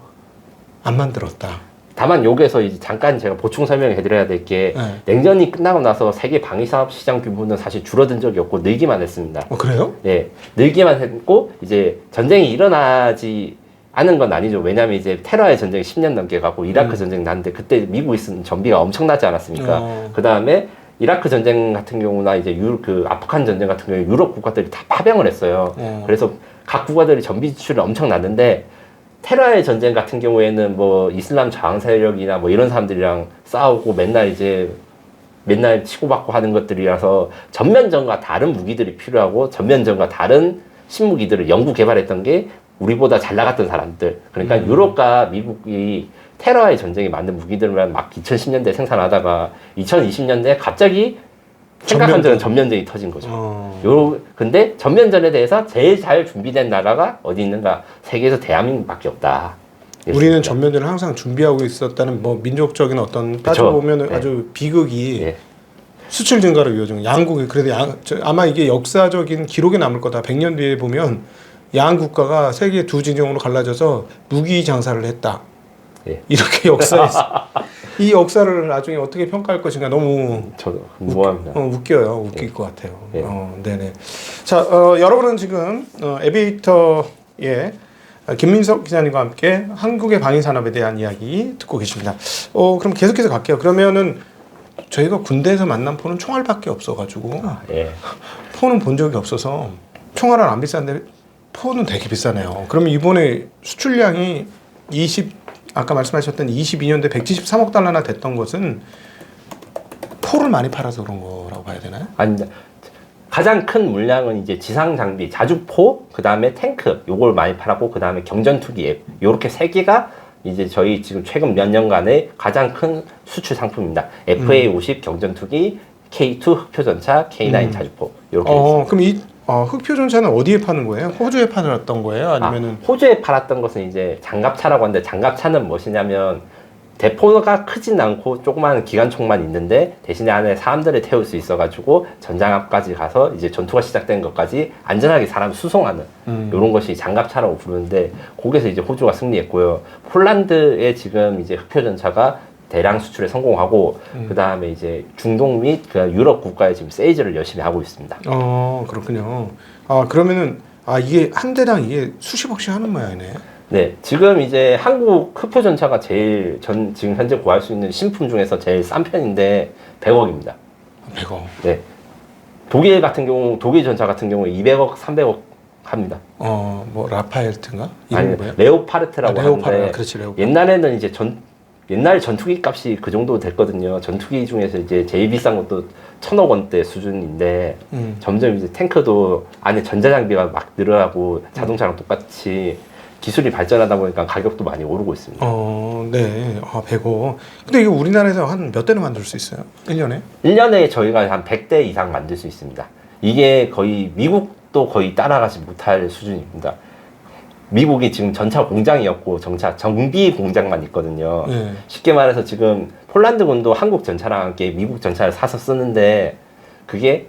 안 만들었다. 다만 여기서 이제 잠깐 제가 보충 설명해 드려야 될 게 네. 냉전이 끝나고 나서 세계 방위 사업 시장 규모는 사실 줄어든 적이 없고 늘기만 했습니다. 그래요? 네, 늘기만 했고 이제 전쟁이 일어나지 않은 건 아니죠. 왜냐하면 이제 테러의 전쟁이 10년 넘게 가고 이라크 전쟁 났는데 그때 미국이 쓴 전비가 엄청나지 않았습니까? 그 다음에 이라크 전쟁 같은 경우나 이제 그 아프간 전쟁 같은 경우에 유럽 국가들이 다 파병을 했어요. 그래서 각 국가들이 전비 지출이 엄청 났는데 테러의 전쟁 같은 경우에는 뭐 이슬람 저항 세력이나 뭐 이런 사람들이랑 싸우고 맨날 치고받고 하는 것들이라서 전면전과 다른 무기들이 필요하고 전면전과 다른 신무기들을 연구 개발했던 게 우리보다 잘 나갔던 사람들. 그러니까 유럽과 미국이 테러의 전쟁에 맞는 무기들만 막 2010년대 생산하다가 2020년대에 갑자기 생각한 대로 전면전이 터진 거죠. 근데 전면전에 대해서 제일 잘 준비된 나라가 어디 있는가? 세계에서 대한민국밖에 없다. 우리는 전면전을 항상 준비하고 있었다는 뭐 민족적인 어떤 따져보면 네. 아주 비극이 네. 수출 증가로 이어진 양국이 그래도 아마 이게 역사적인 기록에 남을 거다. 100년 뒤에 보면 양 국가가 세계 두 진영으로 갈라져서 무기 장사를 했다. 네. 이렇게 역사에서 이 역사를 나중에 어떻게 평가할 것인가 너무 저도 궁금합니다. 웃겨요. 웃길 것 같아요. 네. 네네. 자, 여러분은 지금 에비에이터의 김민석 기자님과 함께 한국의 방위 산업에 대한 이야기 듣고 계십니다. 그럼 계속해서 갈게요. 그러면은 저희가 군대에서 만난 포는 총알밖에 없어가지고 예. 포는 본 적이 없어서 총알은 안 비싼데 포는 되게 비싸네요. 그러면 이번에 수출량이 아까 말씀하셨던 22년도에 173억 달러나 됐던 것은 포를 많이 팔아서 그런 거라고 봐야 되나요? 아닙니다. 가장 큰 물량은 이제 지상 장비, 자주포, 그 다음에 탱크, 요걸 많이 팔았고, 그 다음에 경전투기 앱, 요렇게 세 개가 이제 저희 지금 최근 몇 년간의 가장 큰 수출 상품입니다. FA50 경전투기, K2 흑표전차, K9 자주포, 요렇게 있습니다. 그럼 흑표전차는 어디에 파는 거예요? 호주에 팔았던 거예요? 아니면은 호주에 팔았던 것은 이제 장갑차라고 하는데 장갑차는 무엇이냐면 대포가 크진 않고 조그마한 기관총만 있는데 대신에 안에 사람들을 태울 수 있어가지고 전장 앞까지 가서 이제 전투가 시작된 것까지 안전하게 사람 수송하는 이런 것이 장갑차라고 부르는데 거기서 이제 호주가 승리했고요. 폴란드에 지금 이제 흑표전차가 대량 수출에 성공하고 그 다음에 이제 중동 및 그 유럽 국가에 지금 세일즈를 열심히 하고 있습니다. 그렇군요. 그러면은 이게 한 대당 이게 수십억씩 하는 모양이네. 네, 지금 이제 한국 흑표전차가 제일 지금 현재 구할 수 있는 신품 중에서 제일 싼 편인데 100억입니다. 100억. 네. 독일 전차 같은 경우에 200억, 300억 합니다. 뭐 라파엘트인가? 아니, 레오파르트라고 하는데 그렇지, 레오파르트. 옛날에는 이제 옛날 전투기 값이 그 정도 됐거든요. 전투기 중에서 이제 제일 비싼 것도 1,000억 원대 수준인데 점점 이제 탱크도 안에 전자장비가 막 늘어나고 자동차랑 똑같이 기술이 발전하다 보니까 가격도 많이 오르고 있습니다. 네. 100억. 근데 이게 우리나라에서 한 몇 대나 만들 수 있어요? 1년에? 1년에 저희가 한 100대 이상 만들 수 있습니다. 이게 거의 미국도 거의 따라가지 못할 수준입니다. 미국이 지금 전차 공장이었고 정비 공장만 있거든요. 네. 쉽게 말해서 지금 폴란드군도 한국 전차랑 함께 미국 전차를 사서 쓰는데 그게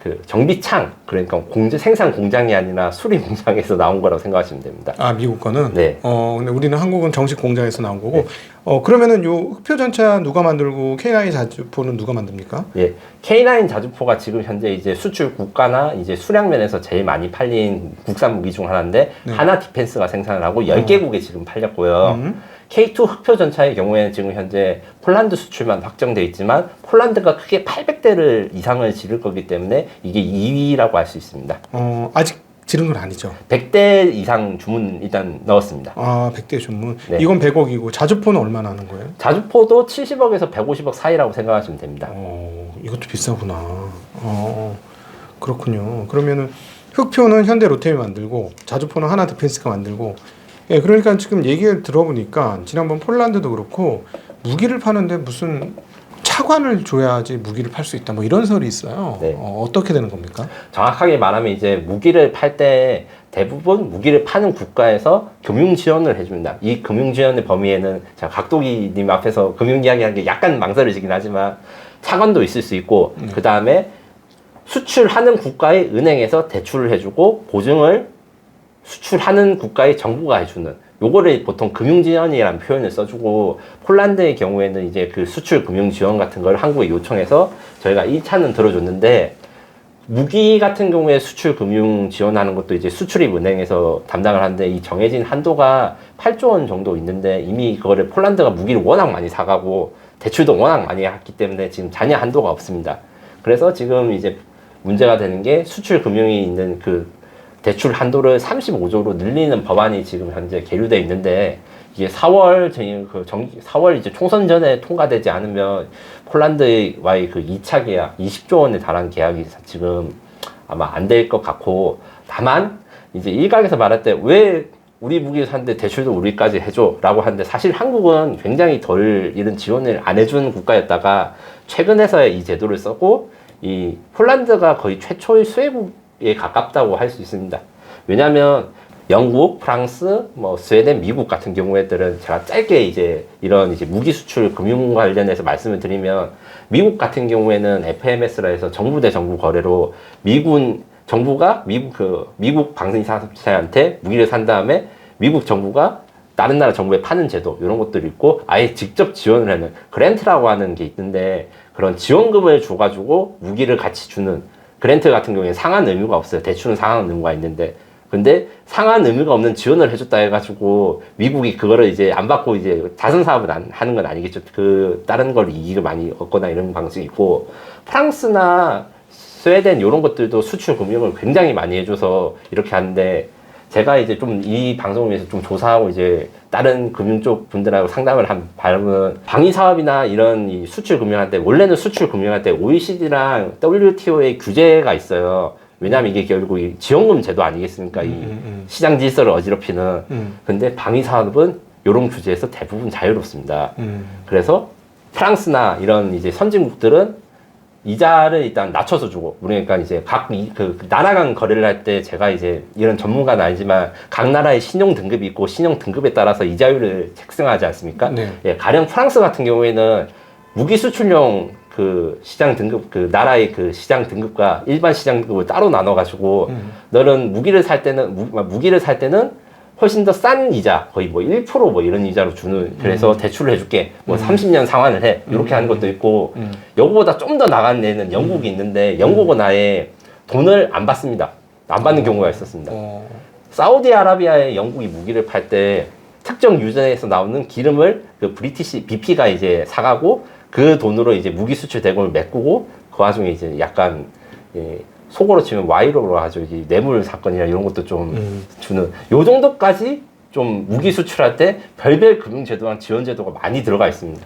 그 정비창, 그러니까 생산 공장이 아니라 수리 공장에서 나온 거라고 생각하시면 됩니다. 아, 미국 거는? 네. 근데 우리는 한국은 정식 공장에서 나온 거고. 네. 그러면은 요 흑표 전차 누가 만들고 K9 자주포는 누가 만듭니까? 예, K9 자주포가 지금 현재 이제 수출 국가나 이제 수량면에서 제일 많이 팔린 국산 무기 중 하나인데 네. 하나 디펜스가 생산을 하고 10개국에 지금 팔렸고요. K2 흑표 전차의 경우에는 지금 현재 폴란드 수출만 확정돼 있지만 폴란드가 크게 800대를 이상을 지를 거기 때문에 이게 2위라고 할 수 있습니다. 아직 지른 건 아니죠. 100대 이상 주문 일단 넣었습니다. 아, 100대 주문. 네. 이건 100억이고 자주포는 얼마나 하는 거예요? 자주포도 70억에서 150억 사이라고 생각하시면 됩니다. 이것도 비싸구나. 그렇군요. 그러면은 흑표는 현대 로템이 만들고 자주포는 하나 디펜스가 만들고. 예, 그러니까 지금 얘기를 들어보니까 지난번 폴란드도 그렇고 무기를 파는데 무슨 차관을 줘야지 무기를 팔 수 있다 뭐 이런 설이 있어요. 네. 어떻게 되는 겁니까? 정확하게 말하면 이제 무기를 팔 때 대부분 무기를 파는 국가에서 금융 지원을 해줍니다. 이 금융 지원의 범위에는 제가 각도기님 앞에서 금융 이야기하는 게 약간 망설여지긴 하지만 차관도 있을 수 있고 그 다음에 수출하는 국가의 은행에서 대출을 해주고 보증을 수출하는 국가의 정부가 해주는 요거를 보통 금융지원이라는 표현을 써주고 폴란드의 경우에는 이제 그 수출 금융지원 같은 걸 한국에 요청해서 저희가 1차는 들어줬는데 무기 같은 경우에 수출 금융 지원하는 것도 이제 수출입 은행에서 담당을 하는데 이 정해진 한도가 8조 원 정도 있는데 이미 그거를 폴란드가 무기를 워낙 많이 사가고 대출도 워낙 많이 했기 때문에 지금 잔여 한도가 없습니다. 그래서 지금 이제 문제가 되는 게 수출 금융이 있는 그 대출 한도를 35조로 늘리는 법안이 지금 현재 계류돼 있는데 이게 4월 이제 총선 전에 통과되지 않으면 폴란드와의 그 2차 계약 20조 원에 달하는 계약이 지금 아마 안 될 것 같고 다만 이제 일각에서 말할 때 왜 우리 무기 사는데 대출도 우리까지 해줘라고 하는데 사실 한국은 굉장히 덜 이런 지원을 안 해준 국가였다가 최근에서야 이 제도를 썼고 이 폴란드가 거의 최초의 수혜국에 가깝다고 할 수 있습니다. 왜냐하면 영국, 프랑스, 뭐 스웨덴, 미국 같은 경우에들은 제가 짧게 이제 이런 이제 무기 수출 금융 관련해서 말씀을 드리면 미국 같은 경우에는 FMS라 해서 정부 대 정부 거래로 정부가 미국 방산사한테 무기를 산 다음에 미국 정부가 다른 나라 정부에 파는 제도 이런 것들이 있고 아예 직접 지원을 하는 그랜트라고 하는 게 있는데 그런 지원금을 줘가지고 무기를 같이 주는 그랜트 같은 경우에 상한 의무가 없어요. 대출은 상한 의무가 있는데 근데 상한 의무가 없는 지원을 해줬다 해가지고 미국이 그거를 이제 안 받고 이제 자선 사업을 안 하는 건 아니겠죠. 그 다른 걸 이익을 많이 얻거나 이런 방식이 있고 프랑스나 스웨덴 이런 것들도 수출 금융을 굉장히 많이 해줘서 이렇게 하는데 제가 이제 좀 이 방송을 위해서 좀 조사하고 이제 다른 금융 쪽 분들하고 상담을 한 바람은 방위 사업이나 이런 이 수출 금융할 때 원래는 수출 금융할 때 OECD랑 WTO의 규제가 있어요. 왜냐하면 이게 결국 이 지원금 제도 아니겠습니까? 이 시장 질서를 어지럽히는. 근데 방위 사업은 이런 규제에서 대부분 자유롭습니다. 그래서 프랑스나 이런 이제 선진국들은 이자를 일단 낮춰서 주고, 그러니까 이제 그 나라 간 거래를 할 때 제가 이제 이런 전문가는 아니지만 각 나라의 신용 등급이 있고 신용 등급에 따라서 이자율을 책정하지 않습니까? 네. 예, 가령 프랑스 같은 경우에는 무기 수출용 그 시장 등급, 그 나라의 그 시장 등급과 일반 시장 등급을 따로 나눠가지고 너는 무기를 살 때는 훨씬 더 싼 이자, 거의 뭐 1% 뭐 이런 이자로 주는, 그래서 대출을 해줄게. 뭐 30년 상환을 해. 이렇게 하는 것도 있고, 요거보다 좀 더 나간 데는 영국이 있는데, 영국은 아예 돈을 안 받습니다. 안 받는 경우가 있었습니다. 사우디아라비아에 영국이 무기를 팔 때, 특정 유전에서 나오는 기름을 그 브리티시 BP가 이제 사가고, 그 돈으로 이제 무기 수출 대금을 메꾸고, 그 와중에 이제 약간, 예, 속어로 치면 와이로로 하죠. 이 뇌물 사건이나 이런 것도 좀 주는 요 정도까지 좀 무기 수출할 때 별별 금융 제도랑 지원 제도가 많이 들어가 있습니다.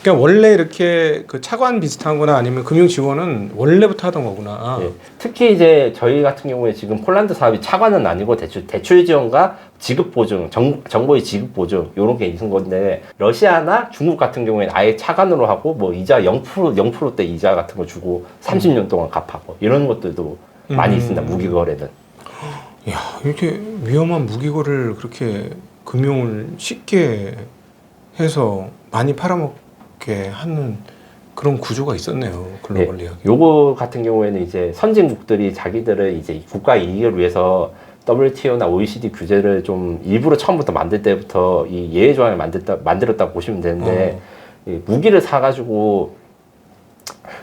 그러니까 원래 이렇게 그 차관 비슷한 거나 아니면 금융 지원은 원래부터 하던 거구나. 네. 특히 이제 저희 같은 경우에 지금 폴란드 사업이 차관은 아니고 대출 지원과 지급 보증, 정보의 지급 보증 요런 게 있는 건데 러시아나 중국 같은 경우에는 아예 차관으로 하고 뭐 이자 0%대 이자 같은 거 주고 30년 동안 갚하고 이런 것들도 많이 있습니다. 무기 거래는. 야, 이렇게 위험한 무기 거래를 그렇게 금융을 쉽게 해서 많이 팔아먹게 하는 그런 구조가 있었네요. 글로벌 리아기. 요거 같은 경우에는 이제 선진국들이 자기들의 이제 국가 이익을 위해서 WTO나 OECD 규제를 좀 일부러 처음부터 만들 때부터 이 예외 조항을 만들었다고 보시면 되는데 이 무기를 사가지고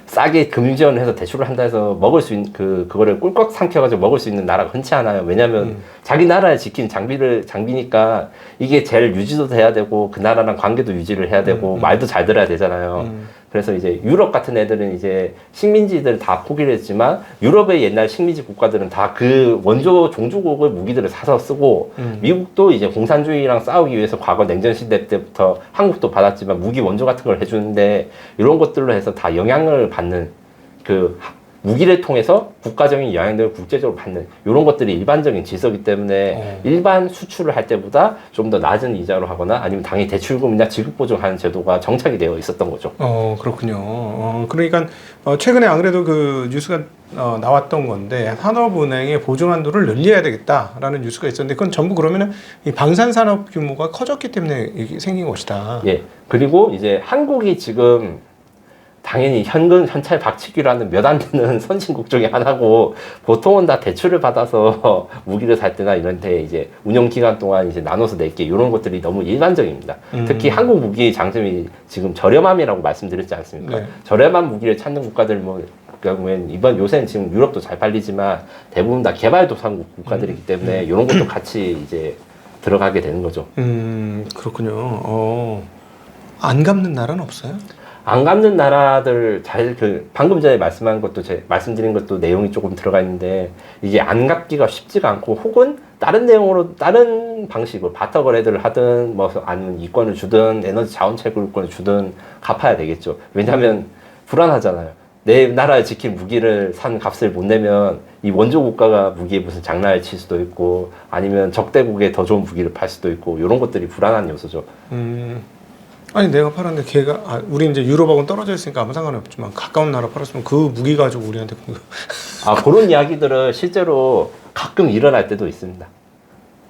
싸게 금융 지원을 해서 대출을 한다 해서 먹을 수 있는 그거를 꿀꺽 삼켜가지고 먹을 수 있는 나라가 흔치 않아요. 왜냐하면 자기 나라를 지킨 장비니까 이게 제일 유지도 돼야 되고 그 나라랑 관계도 유지를 해야 되고 말도 잘 들어야 되잖아요. 그래서 이제 유럽 같은 애들은 이제 식민지들 다 포기를 했지만 유럽의 옛날 식민지 국가들은 다 그 원조 종주국의 무기들을 사서 쓰고 미국도 이제 공산주의랑 싸우기 위해서 과거 냉전 시대 때부터 한국도 받았지만 무기 원조 같은 걸 해주는데 이런 것들로 해서 다 영향을 받는 그 무기를 통해서 국가적인 영향력을 국제적으로 받는 이런 것들이 일반적인 질서이기 때문에 일반 수출을 할 때보다 좀 더 낮은 이자로 하거나 아니면 당연히 대출금이나 지급보증하는 제도가 정착이 되어 있었던 거죠. 그렇군요. 그러니까 최근에 안 그래도 그 뉴스가 나왔던 건데 산업은행의 보증한도를 늘려야 되겠다라는 뉴스가 있었는데 그건 전부 그러면은 이 방산산업 규모가 커졌기 때문에 이게 생긴 것이다. 예. 그리고 이제 한국이 지금 당연히 현찰 박치기라는 몇 안 되는 선진국 중에 하나고 보통은 다 대출을 받아서 무기를 살 때나 이런 데 이제 운영 기간 동안 이제 나눠서 낼게 이런 것들이 너무 일반적입니다. 특히 한국 무기의 장점이 지금 저렴함이라고 말씀드렸지 않습니까? 네. 저렴한 무기를 찾는 국가들 뭐 경우에는 요새는 지금 유럽도 잘 팔리지만 대부분 다 개발도상국 국가들이기 때문에 이런 것도 같이 이제 들어가게 되는 거죠. 그렇군요. 안 갚는 나라는 없어요? 안 갚는 나라들 방금 전에 말씀드린 것도 내용이 조금 들어가 있는데 이게 안 갚기가 쉽지가 않고 혹은 다른 내용으로 다른 방식으로 바터 거래들을 하든 뭐 아니면 이권을 주든 에너지 자원 채굴권을 주든 갚아야 되겠죠. 왜냐하면 불안하잖아요. 내 나라를 지킬 무기를 산 값을 못 내면 이 원조 국가가 무기에 무슨 장난을 칠 수도 있고 아니면 적대국에 더 좋은 무기를 팔 수도 있고 이런 것들이 불안한 요소죠. 아니 내가 팔았는데 걔가 우리 이제 유럽하고는 떨어져 있으니까 아무 상관이 없지만 가까운 나라 팔았으면 그 무기 가지고 우리한테 그런 이야기들은 실제로 가끔 일어날 때도 있습니다.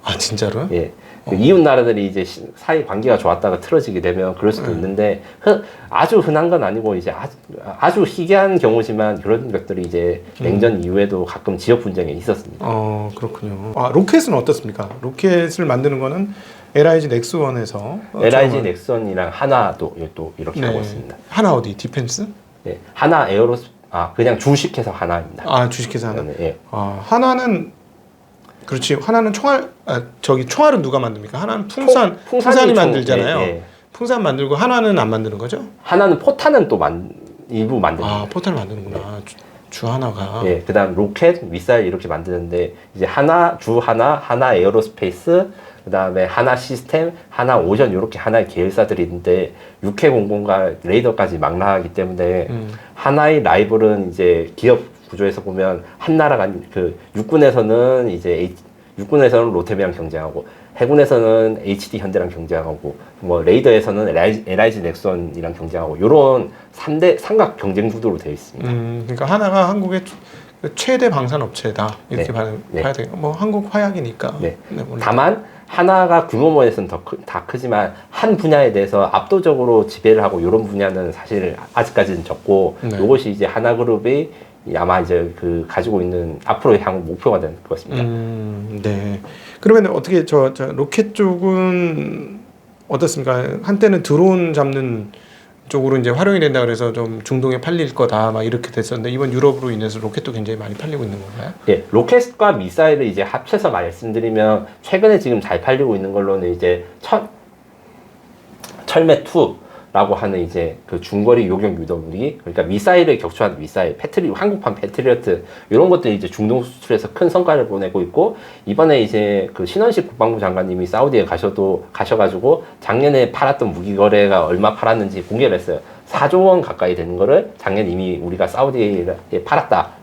아 진짜로요? 예. 이웃 나라들이 이제 사이 관계가 좋았다가 틀어지게 되면 그럴 수도 있는데 아주 흔한 건 아니고 이제 아주 희귀한 경우지만 그런 것들이 이제 냉전 이후에도 가끔 지역 분쟁이 있었습니다. 그렇군요. 로켓은 어떻습니까? 로켓을 만드는 거는 LIG 넥스원에서 LIG 넥슨이랑 하나도 또 이렇게 하고 있습니다. 하나 어디? 디펜스? 네, 하나 그냥 주식회사 하나입니다. 주식회사 하나. 네, 예. 하나는 그렇지. 하나는 총알은 누가 만듭니까? 하나는 풍산이 만들잖아요. 예. 풍산 만들고 하나는 안 만드는 거죠? 하나는 포탄은 또 일부 만듭니다. 포탄을 만드는구나. 네. 주 하나가. 예, 그다음 로켓, 미사일 이렇게 만드는데 이제 하나 에어로스페이스, 그다음에 하나 시스템, 하나 오션 이렇게 하나의 계열사들이 있는데 육해공군과 레이더까지 망라하기 때문에 하나의 라이벌은 이제 기업 구조에서 보면 한 나라가 육군에서는 로템이랑 경쟁하고 해군에서는 HD 현대랑 경쟁하고 뭐 레이더에서는 LIG 넥슨이랑 경쟁하고 이런 삼각 경쟁 구도로 되어 있습니다. 그러니까 하나가 한국의 최대 방산 업체다 이렇게 네. 봐야 돼요. 뭐 한국 화약이니까. 네. 다만 하나가 규모에서는 다 크지만 한 분야에 대해서 압도적으로 지배를 하고 이런 분야는 사실 아직까지는 적고 이것이 이제 하나그룹이 아마 이제 가지고 있는 앞으로의 향후 목표가 될 것 같습니다. 네. 그러면 어떻게 저 로켓 쪽은 어떻습니까? 한때는 드론 잡는 쪽으로 이제 활용이 된다 그래서 좀 중동에 팔릴 거다 막 이렇게 됐었는데 이번 유럽으로 인해서 로켓도 굉장히 많이 팔리고 있는 건가요? 예, 로켓과 미사일을 이제 합쳐서 말씀드리면 최근에 지금 잘 팔리고 있는 걸로는 이제 철매2라고 하는 이제 그 중거리 요격 유도무기, 그러니까 미사일을 격추하는 미사일, 한국판 패트리어트 이런 것들이 이제 중동 수출에서 큰 성과를 보내고 있고 이번에 이제 그 신원식 국방부 장관님이 사우디에 가셔가지고 작년에 팔았던 무기 거래가 얼마 팔았는지 공개를 했어요. 4조 원 가까이 되는 거를 작년 이미 우리가 사우디에 팔았다.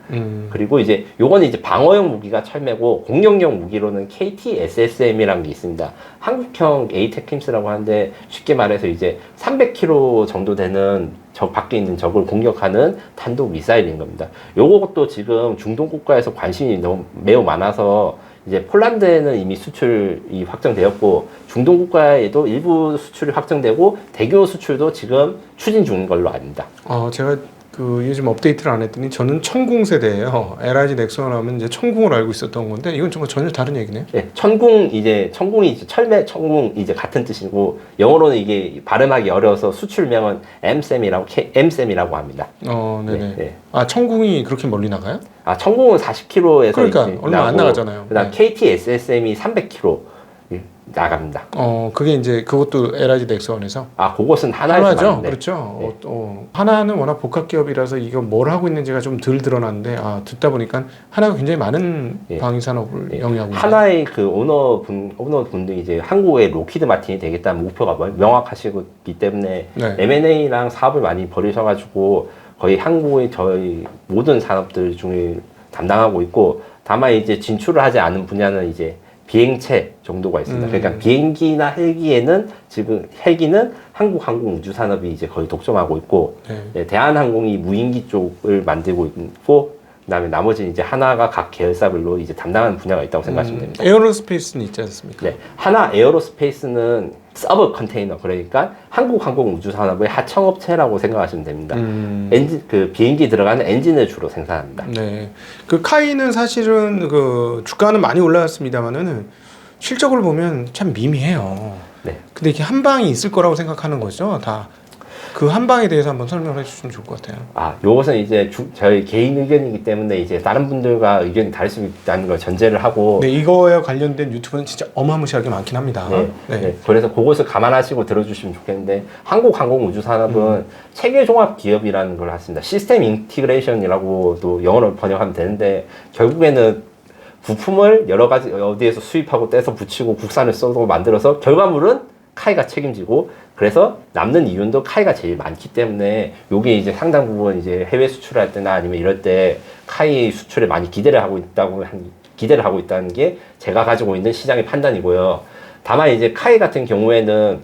그리고 이제 요거는 이제 방어용 무기가 철매고 공격용 무기로는 KT-SSM이라는 게 있습니다. 한국형 에이테킴스라고 하는데 쉽게 말해서 이제 300km 정도 되는 적 밖에 있는 적을 공격하는 탄도 미사일인 겁니다. 요것도 지금 중동 국가에서 관심이 매우 많아서 이제 폴란드에는 이미 수출이 확정되었고 중동 국가에도 일부 수출이 확정되고 대규모 수출도 지금 추진 중인 걸로 압니다. 제가 그 요즘 업데이트를 안 했더니 저는 천궁 세대예요. LIG 넥슨 하면 이제 천궁을 알고 있었던 건데 이건 정말 전혀 다른 얘기네요. 네, 천궁이 이제 철매 천궁 이제 같은 뜻이고 영어로는 이게 발음하기 어려워서 수출명은 M셈이라고 합니다. 네네. 네. 천궁이 그렇게 멀리 나가요? 천궁은 40km에서 그러니까 얼마 안 나가잖아요. 그다음 KT-SSM이 100km 나갑니다. 그게 이제 그것도 LIG 넥슨에서. 그것은 하나죠. 맞는데. 그렇죠. 네. 하나는 워낙 복합 기업이라서 이거 뭘 하고 있는지가 좀 덜 드러났는데 듣다 보니까 하나가 굉장히 많은 방위 산업을 영위하고 하나의 그 오너분들이 이제 한국의 로키드 마틴이 되겠다는 목표가 명확하시기 때문에 네. M&A랑 사업을 많이 벌이셔가지고 거의 한국의 저희 모든 산업들 중에 담당하고 있고 다만 이제 진출을 하지 않은 분야는 이제 비행체 정도가 있습니다. 그러니까 비행기나 헬기에는 지금 헬기는 한국 항공우주산업이 이제 거의 독점하고 있고 네, 대한항공이 무인기 쪽을 만들고 있고 그다음에 나머지는 이제 하나가 각 계열사별로 이제 담당하는 분야가 있다고 생각하시면 됩니다. 에어로스페이스는 있지 않습니까? 네, 하나 에어로스페이스는 서브 컨테이너 그러니까 한국 항공우주산업의 하청업체라고 생각하시면 됩니다. 엔진 그 비행기 들어가는 엔진을 주로 생산합니다. 네, 그 카이는 사실은 그 주가는 많이 올라왔습니다만은 실적을 보면 참 미미해요. 네. 근데 이게 한 방이 있을 거라고 생각하는 거죠, 다. 그 한 방에 대해서 한번 설명을 해주시면 좋을 것 같아요. 요것은 이제 저희 개인 의견이기 때문에 이제 다른 분들과 의견이 다를 수 있다는 걸 전제를 하고. 네, 이거에 관련된 유튜브는 진짜 어마무시하게 많긴 합니다. 네. 그래서 그것을 감안하시고 들어주시면 좋겠는데 한국 항공우주산업은 체계 종합 기업이라는 걸 했습니다. 시스템 인티그레이션이라고도 영어로 번역하면 되는데 결국에는 부품을 여러 가지 어디에서 수입하고 떼서 붙이고 국산을 써서 만들어서 결과물은 카이가 책임지고 그래서 남는 이윤도 카이가 제일 많기 때문에 요게 이제 상당 부분 이제 해외 수출할 때나 아니면 이럴 때 카이 수출에 많이 기대를 하고 있다는 게 제가 가지고 있는 시장의 판단이고요. 다만 이제 카이 같은 경우에는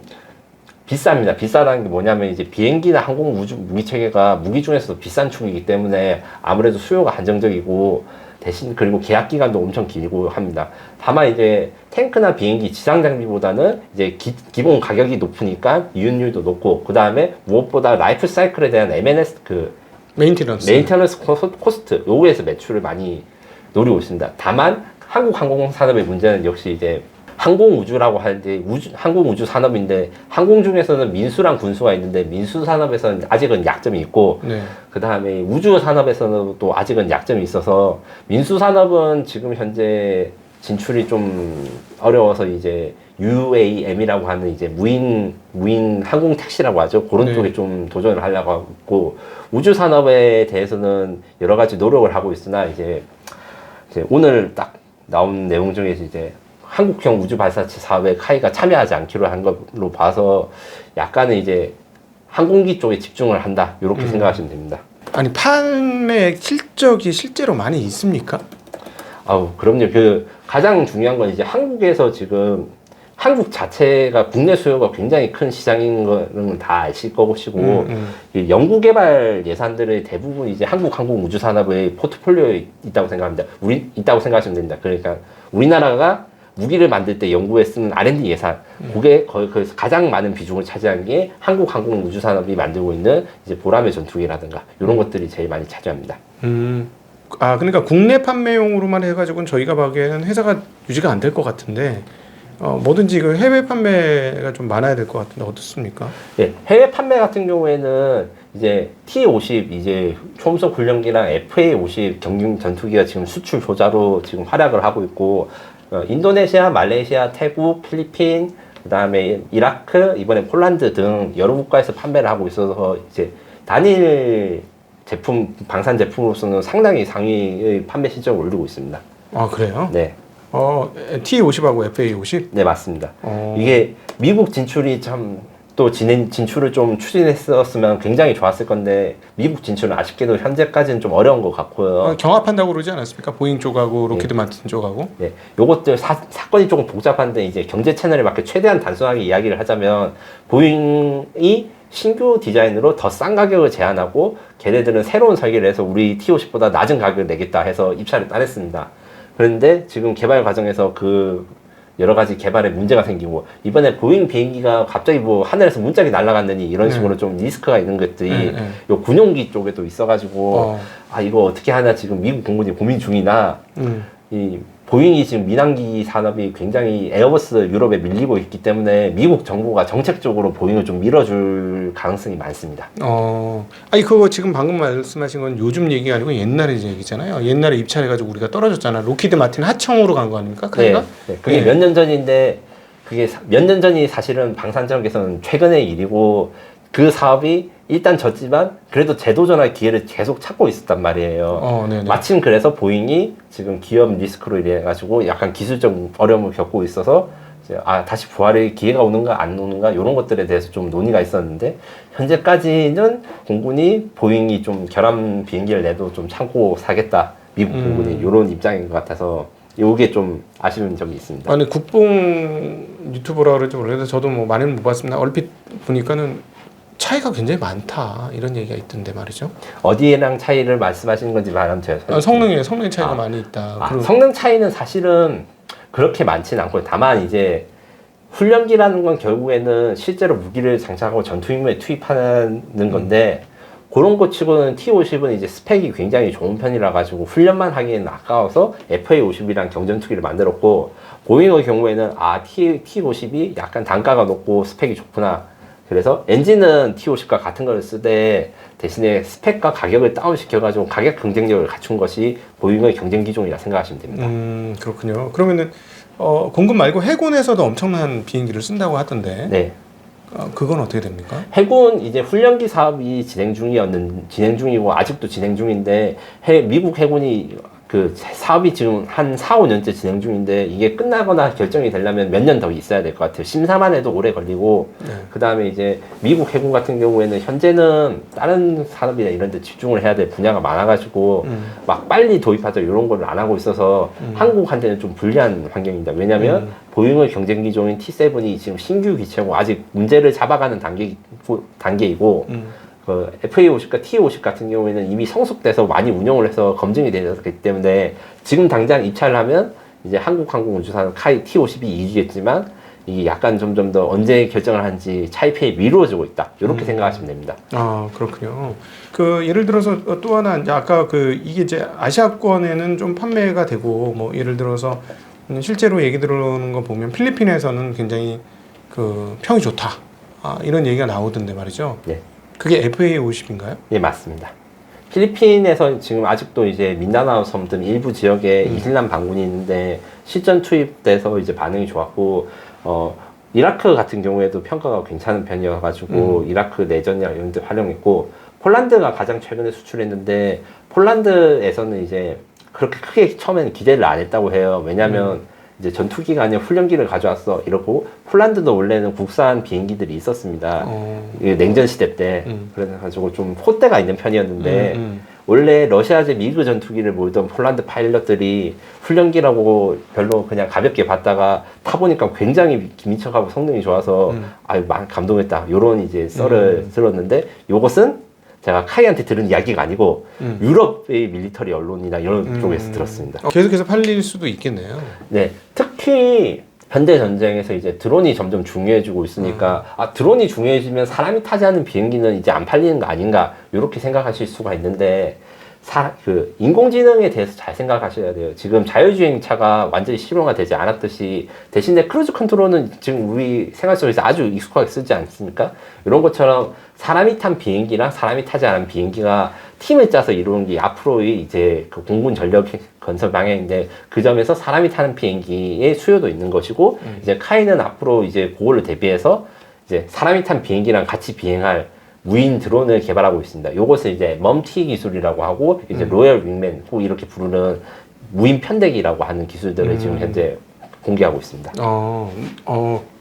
비쌉니다. 비싸다는 게 뭐냐면 이제 비행기나 항공 무기 체계가 무기 중에서도 비싼 축이기 때문에 아무래도 수요가 한정적이고 대신 그리고 계약 기간도 엄청 길고 합니다. 다만 이제 탱크나 비행기 지상 장비보다는 이제 기본 가격이 높으니까 이윤율도 높고 그 다음에 무엇보다 라이프 사이클에 대한 M&S 그 메인테넌스 코스트 요거에서 매출을 많이 노리고 있습니다. 다만 한국 항공산업의 문제는 역시 이제 항공우주라고 하는데 항공우주 산업인데 항공 중에서는 민수랑 군수가 있는데 민수 산업에서는 아직은 약점이 있고 그 다음에 우주 산업에서는 또 아직은 약점이 있어서 민수 산업은 지금 현재 진출이 좀 어려워서 이제 UAM이라고 하는 이제 무인 항공 택시라고 하죠. 그런 쪽에 좀 도전을 하려고 하고 우주 산업에 대해서는 여러 가지 노력을 하고 있으나 이제 오늘 딱 나온 내용 중에서 이제 한국형 우주 발사체 사업에 카이가 참여하지 않기로 한 걸로 봐서 약간은 이제 항공기 쪽에 집중을 한다 이렇게 생각하시면 됩니다. 아니 판매 실적이 실제로 많이 있습니까? 그럼요. 그 가장 중요한 건 이제 한국에서 지금 한국 자체가 국내 수요가 굉장히 큰 시장인 거는 다 아실 것이고 이 연구개발 예산들의 대부분 이제 한국 항공우주산업의 포트폴리오에 있다고 생각합니다. 있다고 생각하시면 됩니다. 그러니까 우리나라가 무기를 만들 때 연구에 쓰는 R&D 예산, 그게 거의 가장 많은 비중을 차지한 게 한국 항공우주산업이 만들고 있는 이제 보람의 전투기라든가 이런 것들이 제일 많이 차지합니다. 그러니까 국내 판매용으로만 해가지고는 저희가 보기에는 회사가 유지가 안 될 것 같은데 뭐든지 그 해외 판매가 좀 많아야 될 것 같은데 어떻습니까? 네, 해외 판매 같은 경우에는 이제 T-50 이제 초음속 훈련기랑 FA-50 경륜 전투기가 지금 수출 조자로 지금 활약을 하고 있고. 인도네시아, 말레이시아, 태국, 필리핀, 그 다음에 이라크, 이번에 폴란드 등 여러 국가에서 판매를 하고 있어서 이제 단일 제품, 방산 제품으로서는 상당히 상위의 판매 실적을 올리고 있습니다. 그래요? 네. T50하고 FA50? 네, 맞습니다. 이게 미국 진출이 참 또 진출을 좀 추진했었으면 굉장히 좋았을 건데 미국 진출은 아쉽게도 현재까지는 좀 어려운 것 같고요. 경합한다고 그러지 않았습니까? 보잉 쪽하고 로키드 마틴 쪽하고. 네, 요것들 사건이 조금 복잡한데 이제 경제 채널에 맞게 최대한 단순하게 이야기를 하자면 보잉이 신규 디자인으로 더 싼 가격을 제안하고 걔네들은 새로운 설계를 해서 우리 T50보다 낮은 가격을 내겠다 해서 입찰을 따냈습니다. 그런데 지금 개발 과정에서 그 여러 가지 개발에 문제가 생기고 이번에 보잉 비행기가 갑자기 뭐 하늘에서 문짝이 날아갔느니 이런 식으로 좀 리스크가 있는 것들이 요 군용기 쪽에도 있어가지고 아 이거 어떻게 하나 지금 미국 공군이 고민 중이나 이 보잉이 지금 민항기 산업이 굉장히 에어버스 유럽에 밀리고 있기 때문에 미국 정부가 정책적으로 보잉을 좀 밀어줄 가능성이 많습니다. 아니 그거 지금 방금 말씀하신 건 요즘 얘기가 아니고 옛날의 얘기잖아요. 옛날에 입찰해가지고 우리가 떨어졌잖아. 로키드 마틴 하청으로 간 거 아닙니까? 그러니까 네, 그게 몇 년 전인데 그게 몇 년 전이 사실은 방산정에서는 최근의 일이고 그 사업이 일단 졌지만 그래도 재도전할 기회를 계속 찾고 있었단 말이에요. 마침 그래서 보잉이 지금 기업 리스크로 인해 가지고 약간 기술적 어려움을 겪고 있어서 이제 다시 부활의 기회가 오는가 안 오는가 이런 것들에 대해서 좀 논의가 있었는데 현재까지는 공군이 보잉이 좀 결함 비행기를 내도 좀 참고 사겠다 미국 공군이 이런 입장인 것 같아서 요게 좀 아쉬운 점이 있습니다. 아니 국뽕 유튜버라 그럴지 모르겠는데 저도 뭐 많이는 못 봤습니다. 얼핏 보니까는 차이가 굉장히 많다 이런 얘기가 있던데 말이죠. 어디랑 차이를 말씀하시는 건지 말하면 제가 성능의 차이가 많이 있다. 성능 차이는 사실은 그렇게 많지는 않고 다만 이제 훈련기라는 건 결국에는 실제로 무기를 장착하고 전투 임무에 투입하는 건데 그런 거 치고는 T-50은 이제 스펙이 굉장히 좋은 편이라 가지고 훈련만 하기에는 아까워서 FA-50이랑 경전투기를 만들었고 보잉의 경우에는 T-50이 약간 단가가 높고 스펙이 좋구나. 그래서 엔진은 T-50과 같은 걸 쓰되 대신에 스펙과 가격을 다운시켜가지고 가격 경쟁력을 갖춘 것이 보잉의 경쟁 기종이라 생각하시면 됩니다. 그렇군요. 그러면은 공군 말고 해군에서도 엄청난 비행기를 쓴다고 하던데. 네. 그건 어떻게 됩니까? 해군 이제 훈련기 사업이 진행 중이고 아직도 진행 중인데 미국 해군이 그 사업이 지금 한 4, 5년째 진행 중인데 이게 끝나거나 결정이 되려면 몇 년 더 있어야 될 것 같아요. 심사만 해도 오래 걸리고 그 다음에 이제 미국 해군 같은 경우에는 현재는 다른 산업이나 이런 데 집중을 해야 될 분야가 많아가지고 막 빨리 도입하자 이런 걸 안 하고 있어서 한국한테는 좀 불리한 환경입니다. 왜냐면 보잉의 경쟁 기종인 T7이 지금 신규 기체고 아직 문제를 잡아가는 단계이고 그 FA-50과 T-50 같은 경우에는 이미 성숙돼서 많이 운영을 해서 검증이 되었기 때문에 지금 당장 입찰을 하면 이제 한국항공우주사는 카이 T-50이 이기겠지만 이게 약간 점점 더 언제 결정을 하는지 차이페이 미루어지고 있다. 이렇게 생각하시면 됩니다. 그렇군요. 그 예를 들어서 또 하나 이제 아까 이게 이제 아시아권에는 좀 판매가 되고 뭐 예를 들어서 실제로 얘기 들어오는 거 보면 필리핀에서는 굉장히 그 평이 좋다. 이런 얘기가 나오던데 말이죠. 네. 그게 FA-50인가요? 예, 맞습니다. 필리핀에서 지금 아직도 이제 민다나오 섬 등 일부 지역에 이슬람 반군이 있는데 실전 투입돼서 이제 반응이 좋았고, 이라크 같은 경우에도 평가가 괜찮은 편이어가지고 이라크 내전이나 이런 데 활용했고, 폴란드가 가장 최근에 수출했는데 폴란드에서는 이제 그렇게 크게 처음에는 기대를 안 했다고 해요. 왜냐면 이제 전투기가 아니라 훈련기를 가져왔어 이러고 폴란드도 원래는 국산 비행기들이 있었습니다. 냉전 시대 때 그래가지고 좀 콧대가 있는 편이었는데 원래 러시아제 미그 전투기를 몰던 폴란드 파일럿들이 훈련기라고 별로 그냥 가볍게 봤다가 타보니까 굉장히 기민척하고 성능이 좋아서 아유 감동했다 요런 이제 썰을 들었는데 요것은 제가 카이한테 들은 이야기가 아니고 유럽의 밀리터리 언론이나 이런 쪽에서 들었습니다. 계속해서 팔릴 수도 있겠네요. 네, 특히 현대 전쟁에서 이제 드론이 점점 중요해지고 있으니까 드론이 중요해지면 사람이 타지 않은 비행기는 이제 안 팔리는 거 아닌가 이렇게 생각하실 수가 있는데 인공지능에 대해서 잘 생각하셔야 돼요. 지금 자율주행차가 완전히 실용화 되지 않았듯이 대신에 크루즈 컨트롤은 지금 우리 생활 속에서 아주 익숙하게 쓰지 않습니까? 이런 것처럼 사람이 탄 비행기랑 사람이 타지 않은 비행기가 팀을 짜서 이루는 게 앞으로의 이제 그 공군 전력 건설 방향인데 그 점에서 사람이 타는 비행기의 수요도 있는 것이고 이제 카이는 앞으로 이제 그거를 대비해서 이제 사람이 탄 비행기랑 같이 비행할 무인 드론을 개발하고 있습니다. 이것을 이제 멈티 기술이라고 하고 이제 로열 윙맨 혹 이렇게 부르는 무인 편대기라고 하는 기술들을 지금 현재 공개하고 있습니다.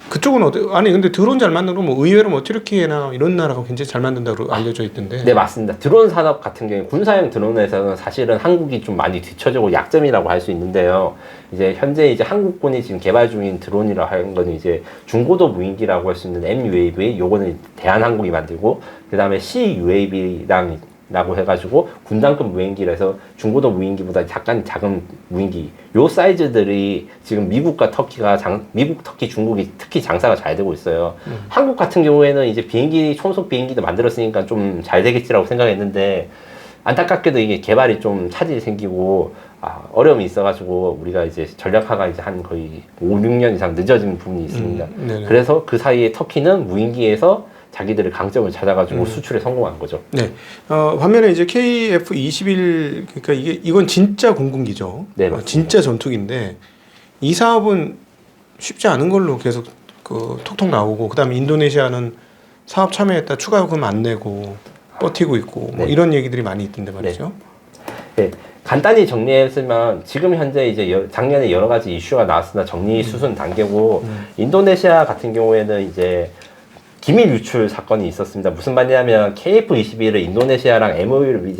그쪽은 아니 근데 드론 잘 만드는 건 뭐 의외로 뭐 튀르키예나 이런 나라가 굉장히 잘 만든다고 알려져 있던데. 네, 맞습니다. 드론 산업 같은 경우에 군사용 드론에서는 사실은 한국이 좀 많이 뒤처지고 약점이라고 할 수 있는데요. 이제 현재 이제 한국군이 지금 개발 중인 드론이라 하는 거는 이제 중고도 무인기라고 할 수 있는 MUAV, 요거는 대한항공이 만들고 그다음에 CUAV랑 라고 해가지고 군단급 무인기라서 중고도 무인기보다 약간 작은 무인기 요 사이즈들이 지금 미국과 터키가 미국, 터키, 중국이 특히 장사가 잘 되고 있어요. 한국 같은 경우에는 이제 비행기 초음속 비행기도 만들었으니까 좀 잘 되겠지라고 생각했는데 안타깝게도 이게 개발이 좀 차질이 생기고 어려움이 있어가지고 우리가 이제 전략화가 이제 한 거의 5, 6년 이상 늦어진 부분이 있습니다. 그래서 그 사이에 터키는 무인기에서 자기들의 강점을 찾아가지고 수출에 성공한 거죠. 네. 반면에 이제 KF-21 그러니까 이건 진짜 공군기죠. 네, 맞습니다. 진짜 전투기인데 이 사업은 쉽지 않은 걸로 계속 그 톡톡 나오고 그다음에 인도네시아는 사업 참여했다 추가 요금 안 내고 버티고 있고 뭐 이런 얘기들이 많이 있던데 말이죠. 네. 간단히 정리했으면 지금 현재 이제 작년에 여러 가지 이슈가 나왔으나 정리 수순 단계고 인도네시아 같은 경우에는 이제 기밀 유출 사건이 있었습니다. 무슨 말이냐면 KF-21을 인도네시아랑 MOU를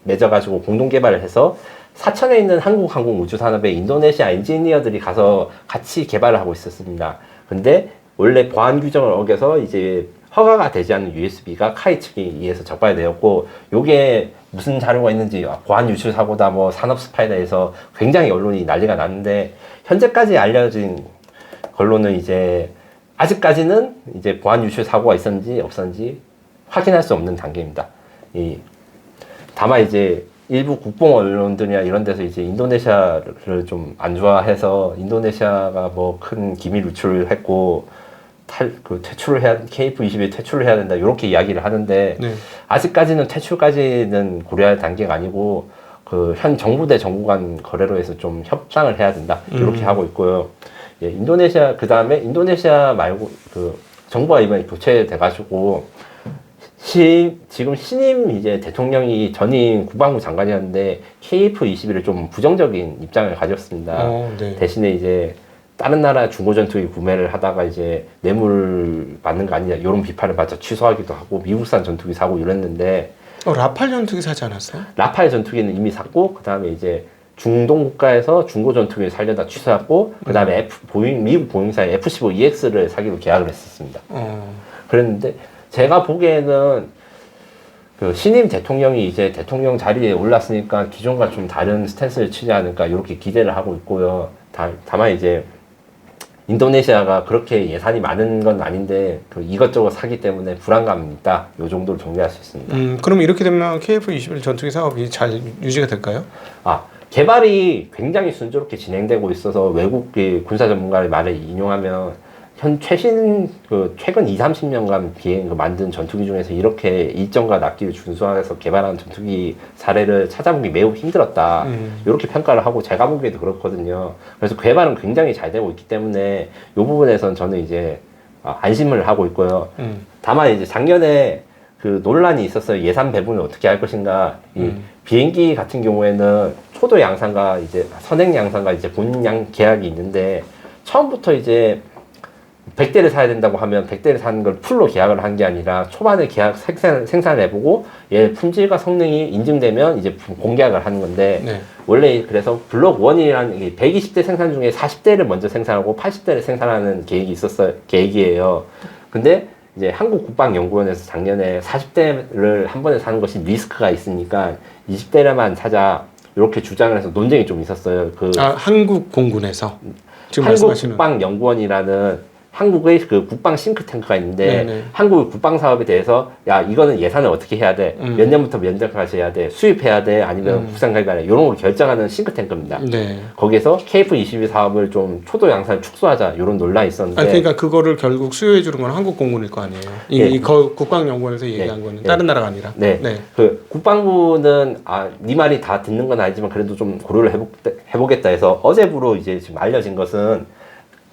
맺어가지고 공동 개발을 해서 사천에 있는 한국 항공우주산업에 인도네시아 엔지니어들이 가서 같이 개발을 하고 있었습니다. 근데 원래 보안 규정을 어겨서 이제 허가가 되지 않는 USB가 카이 측에 의해서 적발되었고 요게 무슨 자료가 있는지 보안 유출 사고다 뭐 산업 스파이다 해서 굉장히 언론이 난리가 났는데 현재까지 알려진 걸로는 이제 아직까지는 이제 보안 유출 사고가 있었는지 없었는지 확인할 수 없는 단계입니다. 다만 이제 일부 국뽕 언론들이나 이런 데서 이제 인도네시아를 좀 안 좋아해서 인도네시아가 뭐 큰 기밀 유출을 했고 KF-21 퇴출을 해야 된다 이렇게 이야기를 하는데 아직까지는 퇴출까지는 고려할 단계가 아니고 그 현 정부 대 정부 간 거래로 해서 좀 협상을 해야 된다 이렇게 하고 있고요. 예, 인도네시아 그 다음에 인도네시아 말고 그 정부가 이번에 교체돼가지고 지금 신임 이제 대통령이 전임 국방부 장관이었는데 KF-21을 좀 부정적인 입장을 가졌습니다. 대신에 이제 다른 나라 중고전투기 구매를 하다가 이제 뇌물 받는 거 아니냐 이런 비판을 받자 취소하기도 하고 미국산 전투기 사고 이랬는데 라팔 전투기 사지 않았어요? 라팔 전투기는 이미 샀고 그 다음에 이제 중동 국가에서 중고 전투기를 살려다 취소하고 그 다음에 미국 보잉사의 F-15EX를 사기로 계약을 했었습니다. 그랬는데 제가 보기에는 그 신임 대통령이 이제 대통령 자리에 올랐으니까 기존과 좀 다른 스탠스를 취하지 않을까 이렇게 기대를 하고 있고요. 다만 이제 인도네시아가 그렇게 예산이 많은 건 아닌데 그 이것저것 사기 때문에 불안감이 있다. 이 정도로 정리할 수 있습니다. 그럼 이렇게 되면 KF-21 전투기 사업이 잘 유지가 될까요? 개발이 굉장히 순조롭게 진행되고 있어서 외국의 군사 전문가의 말을 인용하면 최근 2, 30년간 만든 전투기 중에서 이렇게 일정과 납기를 준수해서 개발한 전투기 사례를 찾아보기 매우 힘들었다. 이렇게 평가를 하고 제가 보기에도 그렇거든요. 그래서 개발은 굉장히 잘 되고 있기 때문에 이 부분에선 저는 이제 안심을 하고 있고요. 다만 이제 작년에 그 논란이 있었어요. 예산 배분을 어떻게 할 것인가. 이 비행기 같은 경우에는 초도 양산과 이제 선행 양산과 이제 본양 계약이 있는데 처음부터 이제 100대를 사야 된다고 하면 100대를 사는 걸 풀로 계약을 한 게 아니라 초반에 계약 생산해보고 얘 품질과 성능이 인증되면 이제 공계약을 하는 건데 원래 그래서 블록 1이라는 120대 생산 중에 40대를 먼저 생산하고 80대를 생산하는 계획이에요. 근데 이제 한국국방연구원에서 작년에 40대를 한 번에 사는 것이 리스크가 있으니까 20대를만 사자 이렇게 주장을 해서 논쟁이 좀 있었어요. 한국 공군에서 지금 말씀하시는 한국국방연구원이라는 한국의 그 국방 싱크탱크가 있는데 한국 국방 사업에 대해서 야 이거는 예산을 어떻게 해야 돼? 몇 년부터 몇 년까지 해야 돼? 수입해야 돼? 아니면 국산 개발해? 이런 걸 결정하는 싱크탱크입니다. 거기에서 KF-21 사업을 좀 초도 양산을 축소하자 이런 논란이 있었는데 그러니까 그거를 결국 수요해 주는 건 한국 공군일 거 아니에요. 이 국방연구원에서 얘기한 거는 다른 나라가 아니라. 그 국방부는 네 말이 다 듣는 건 아니지만 그래도 좀 고려를 해보겠다 해서 어제부로 이제 지금 알려진 것은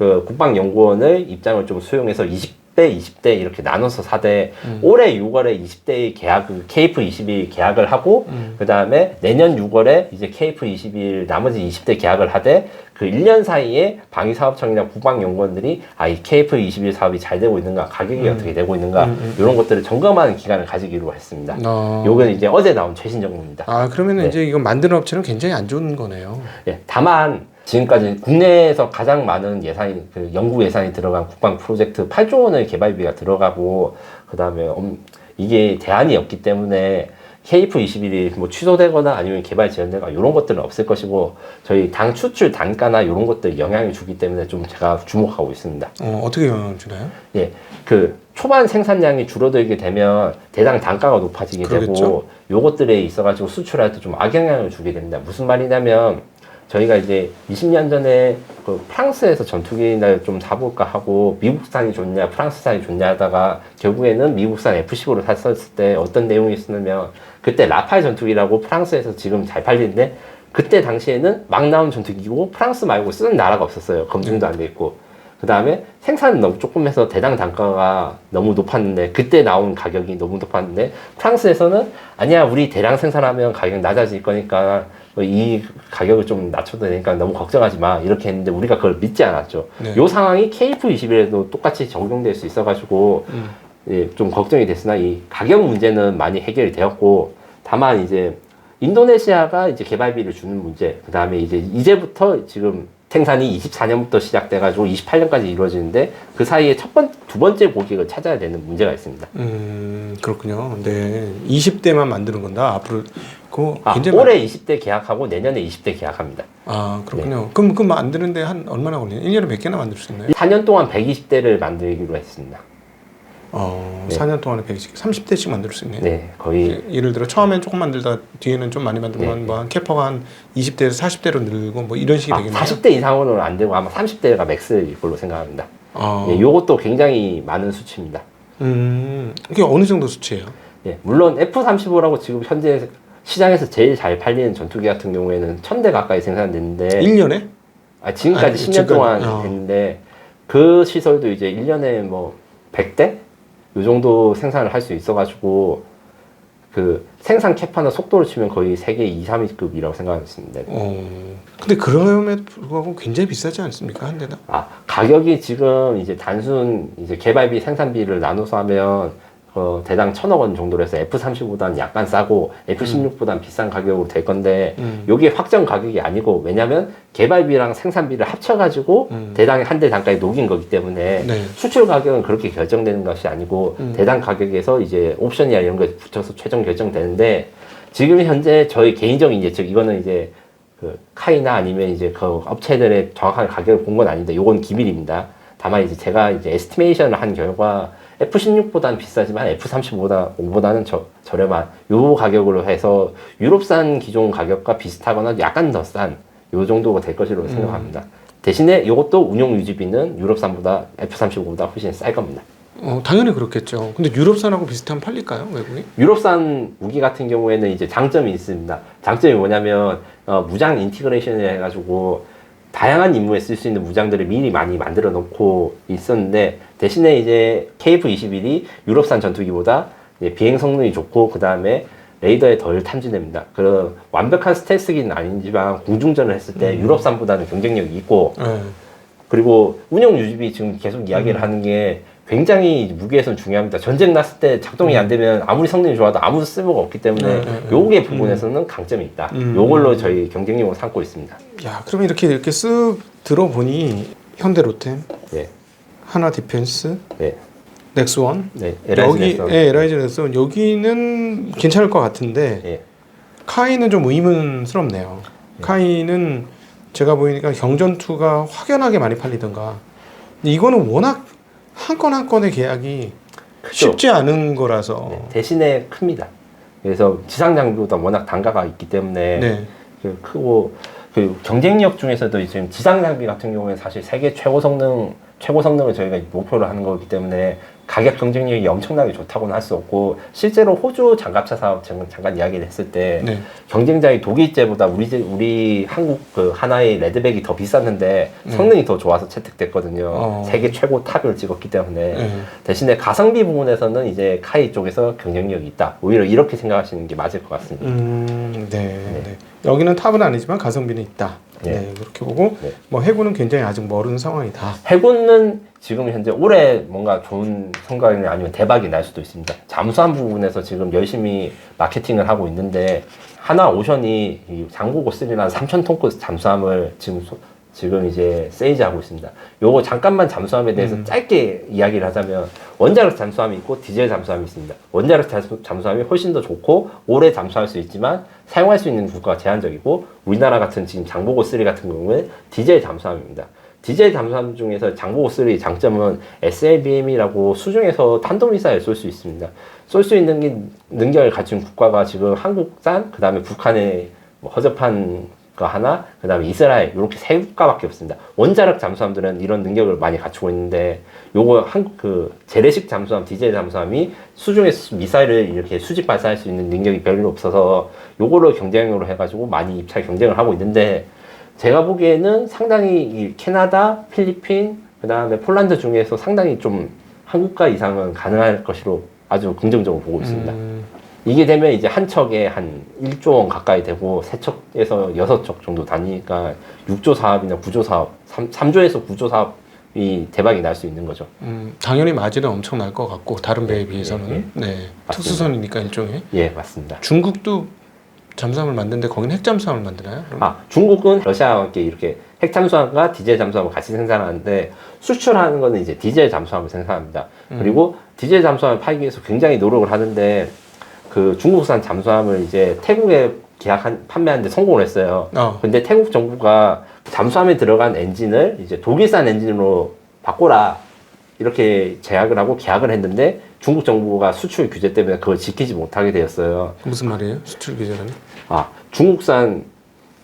그 국방연구원의 입장을 좀 수용해서 20대, 20대 이렇게 나눠서 사대 올해 6월에 20대의 계약, KF-21 계약을 하고 그 다음에 내년 6월에 이제 KF-21 나머지 20대 계약을 하되 그 1년 사이에 방위사업청이나 국방연구원들이 이 KF-21 사업이 잘 되고 있는가, 가격이 어떻게 되고 있는가 이런 것들을 점검하는 기간을 가지기로 했습니다. 요건 이제 어제 나온 최신 정보입니다. 그러면 이제 이거 만드는 업체는 굉장히 안 좋은 거네요. 다만 지금까지 국내에서 가장 많은 예산이 연구 예산이 들어간 국방 프로젝트 8조 원의 개발비가 들어가고 그 다음에 이게 대안이 없기 때문에 KF-21이 뭐 취소되거나 아니면 개발 지연되거나 이런 것들은 없을 것이고 저희 당 추출 단가나 이런 것들 영향을 주기 때문에 좀 제가 주목하고 있습니다. 어떻게 영향을 주나요? 예, 그 초반 생산량이 줄어들게 되면 대당 단가가 높아지게 그러겠죠? 되고 요것들에 있어가지고 수출할 때 좀 악영향을 주게 됩니다. 무슨 말이냐면 저희가 이제 20년 전에 그 프랑스에서 전투기를 좀 사볼까 하고 미국산이 좋냐 프랑스산이 좋냐 하다가 결국에는 미국산 F-15를 샀을 때 어떤 내용이 있었냐면 그때 라팔 전투기라고 프랑스에서 지금 잘 팔리는데 그때 당시에는 막 나온 전투기고 프랑스 말고 쓰는 나라가 없었어요. 검증도 안 돼 있고. 그 다음에 생산은 너무 조금 해서 대당 단가가 너무 높았는데 그때 나온 가격이 너무 높았는데 프랑스에서는 아니야 우리 대량 생산하면 가격이 낮아질 거니까 이 가격을 좀 낮춰도 되니까 너무 걱정하지 마 이렇게 했는데 우리가 그걸 믿지 않았죠. 네. 이 상황이 KF-21에도 똑같이 적용될 수 있어가지고 예, 좀 걱정이 됐으나 이 가격 문제는 많이 해결이 되었고 다만 이제 인도네시아가 이제 개발비를 주는 문제 그 다음에 이제부터 지금 생산이 24년부터 시작돼가지고 28년까지 이루어지는데 그 사이에 두 번째 고객을 찾아야 되는 문제가 있습니다. 그렇군요. 네. 20대만 만드는 건다. 앞으로 그 올해 20대 계약하고 내년에 20대 계약합니다. 그렇군요. 네. 그럼 만드는데 한 얼마나 걸리나요? 1년에 몇 개나 만들 수 있나요? 4년 동안 120대를 만들기로 했습니다. 네. 4년 동안에 120개, 30대씩 만들 수 있네요. 네, 거의. 예를 들어 처음엔 조금 만들다 뒤에는 좀 많이 만들면 뭐 한 캐퍼가 한 20대에서 40대로 늘고 뭐 이런 식이 되겠네요. 40대 이상으로는 안 되고 아마 30대가 맥스일 걸로 생각합니다. 네, 이것도 굉장히 많은 수치입니다. 이게 어느 정도 수치예요? 네, 물론 F-35라고 지금 현재 시장에서 제일 잘 팔리는 전투기 같은 경우에는 1000대 가까이 생산됐는데 1년에? 지금까지 10년 동안 됐는데 그 시설도 이제 1년에 뭐 100대? 이 정도 생산을 할 수 있어가지고 그 생산 캐파나 속도를 치면 거의 세계 2, 3위급이라고 생각했습니다. 근데 그럼에도 불구하고 굉장히 비싸지 않습니까? 한 대당? 가격이 지금 이제 단순 이제 개발비, 생산비를 나눠서 하면 대당 1,000억 원 정도로 해서 F-35보다는 약간 싸고 F-16보다는 비싼 가격으로 될 건데 이게 확정 가격이 아니고 왜냐면 개발비랑 생산비를 합쳐가지고 대당 한 대 단가에 녹인 거기 때문에 수출 가격은 그렇게 결정되는 것이 아니고 대당 가격에서 이제 옵션이나 이런 거 붙여서 최종 결정되는데 지금 현재 저희 개인적인 예측 이거는 이제 그 카이나 아니면 이제 그 업체들의 정확한 가격을 본 건 아닌데 요건 기밀입니다. 다만 이제 제가 이제 에스티메이션을 한 결과 F-16보다는 비싸지만 F-35보다는 저렴한 요 가격으로 해서 유럽산 기존 가격과 비슷하거나 약간 더 싼 요 정도가 될 것으로 생각합니다. 대신에 이것도 운용 유지비는 유럽산보다 F-35보다 훨씬 쌀 겁니다. 당연히 그렇겠죠. 근데 유럽산하고 비슷하면 팔릴까요, 외국이? 유럽산 무기 같은 경우에는 이제 장점이 있습니다. 장점이 뭐냐면 무장 인티그레이션을 해가지고 다양한 임무에 쓸 수 있는 무장들을 미리 많이 만들어 놓고 있었는데 대신에 이제 KF-21이 유럽산 전투기보다 비행 성능이 좋고 그 다음에 레이더에 덜 탐지됩니다. 그런 완벽한 스텔스기는 아니지만 공중전을 했을 때 유럽산보다는 경쟁력이 있고 그리고 운용 유지비 지금 계속 이야기를 하는 게 굉장히 무기에선 중요합니다. 전쟁 났을 때 작동이 안 되면 아무리 성능이 좋아도 아무 쓸모가 없기 때문에 요게 부분에서는 강점이 있다. 요걸로 저희 경쟁력을 삼고 있습니다. 야, 그러면 이렇게 쓱 들어보니 현대로템, 하나 디펜스, 넥스원, LIG 넥스원 여기는 괜찮을 것 같은데 카이는 좀 의문스럽네요. 카이는 제가 보니까 경전투가 확연하게 많이 팔리던가 이거는 워낙 한 건 한 건의 계약이 쉽지 않은 거라서 대신에 큽니다. 그래서 지상 장비보다 워낙 단가가 있기 때문에 크고 그 경쟁력 중에서도 지금 지상 장비 같은 경우에 사실 세계 최고 성능을 저희가 목표로 하는 거기 때문에 가격 경쟁력이 엄청나게 좋다고는 할 수 없고 실제로 호주 장갑차 사업 잠깐 이야기를 했을 때 경쟁자의 독일제보다 우리 한국 그 하나의 레드백이 더 비쌌는데 성능이 더 좋아서 채택됐거든요. 세계 최고 탑을 찍었기 때문에 대신에 가성비 부분에서는 이제 카이 쪽에서 경쟁력이 있다. 오히려 이렇게 생각하시는 게 맞을 것 같습니다. 여기는 탑은 아니지만 가성비는 있다. 그렇게 보고 뭐 해군은 굉장히 아직 모르는 상황이다. 해군은 지금 현재 올해 뭔가 좋은 성과이 아니면 대박이 날 수도 있습니다. 잠수함 부분에서 지금 열심히 마케팅을 하고 있는데 하나 오션이 이 장고고 3랑 3,000톤급 잠수함을 지금 지금 이제 세이지 하고 있습니다. 요거 잠깐만 잠수함에 대해서 짧게 이야기를 하자면 원자력 잠수함이 있고 디젤 잠수함이 있습니다. 원자력 잠수함이 훨씬 더 좋고 오래 잠수할 수 있지만 사용할 수 있는 국가가 제한적이고 우리나라 같은 지금 장보고 3 같은 경우에 디젤 잠수함입니다. 디젤 잠수함 중에서 장보고 3 장점은 SLBM이라고 수중에서 탄도미사일 쏠 수 있습니다. 쏠 수 있는 능력을 갖춘 국가가 지금 한국산, 그 다음에 북한의 뭐 허접한 거 하나, 그 다음에 이스라엘, 이렇게 세 국가밖에 없습니다. 원자력 잠수함들은 이런 능력을 많이 갖추고 있는데, 요거 재래식 잠수함, 디젤 잠수함이 수중에서 미사일을 이렇게 수직 발사할 수 있는 능력이 별로 없어서, 요거를 경쟁으로 해가지고 많이 입찰 경쟁을 하고 있는데, 제가 보기에는 상당히 이 캐나다, 필리핀, 그 다음에 폴란드 중에서 상당히 좀 한 국가 이상은 가능할 것으로 아주 긍정적으로 보고 있습니다. 이게 되면 이제 한 척에 한 1조 원 가까이 되고 세 척에서 6척 정도 다니니까 6조 사업이나 9조 사업, 3조에서 9조 사업이 대박이 날 수 있는 거죠. 당연히 마진은 엄청 날 것 같고 다른 배에 비해서는 특수선이니까 일종의. 예, 맞습니다. 중국도 잠수함을 만드는데 거기는 핵 잠수함을 만드나요? 그럼? 중국은 러시아와 함께 이렇게 핵 잠수함과 디젤 잠수함을 같이 생산하는데 수출하는 거는 이제 디젤 잠수함을 생산합니다. 그리고 디젤 잠수함을 팔기 위해서 굉장히 노력을 하는데 그 중국산 잠수함을 이제 태국에 판매하는데 성공을 했어요. 근데 태국 정부가 잠수함에 들어간 엔진을 이제 독일산 엔진으로 바꿔라 이렇게 제약을 하고 계약을 했는데 중국 정부가 수출 규제 때문에 그걸 지키지 못하게 되었어요. 무슨 말이에요? 수출 규제라니? 중국산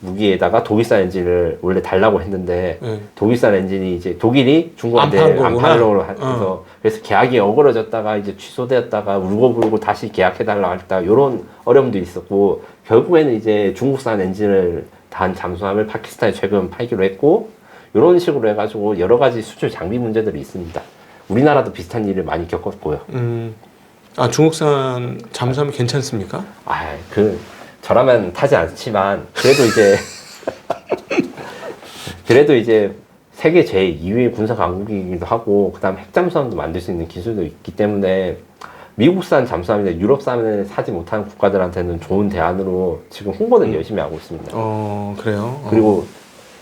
무기에다가 독일산 엔진을 원래 달라고 했는데 독일산 엔진이 이제 독일이 중국한테 안 팔려고 해서 그래서 계약이 어그러졌다가 이제 취소되었다가 울고불고 다시 계약해달라고 했다가 이런 어려움도 있었고 결국에는 이제 중국산 엔진을 단 잠수함을 파키스탄에 최근 팔기로 했고 이런 식으로 해가지고 여러 가지 수출 장비 문제들이 있습니다. 우리나라도 비슷한 일을 많이 겪었고요. 중국산 잠수함이 괜찮습니까? 저라면 타지 않지만 그래도 이제 세계 제2위 군사 강국이기도 하고 그다음에 핵잠수함도 만들 수 있는 기술도 있기 때문에 미국산 잠수함이나 유럽산을 사지 못하는 국가들한테는 좋은 대안으로 지금 홍보를 열심히 하고 있습니다. 그래요? 그리고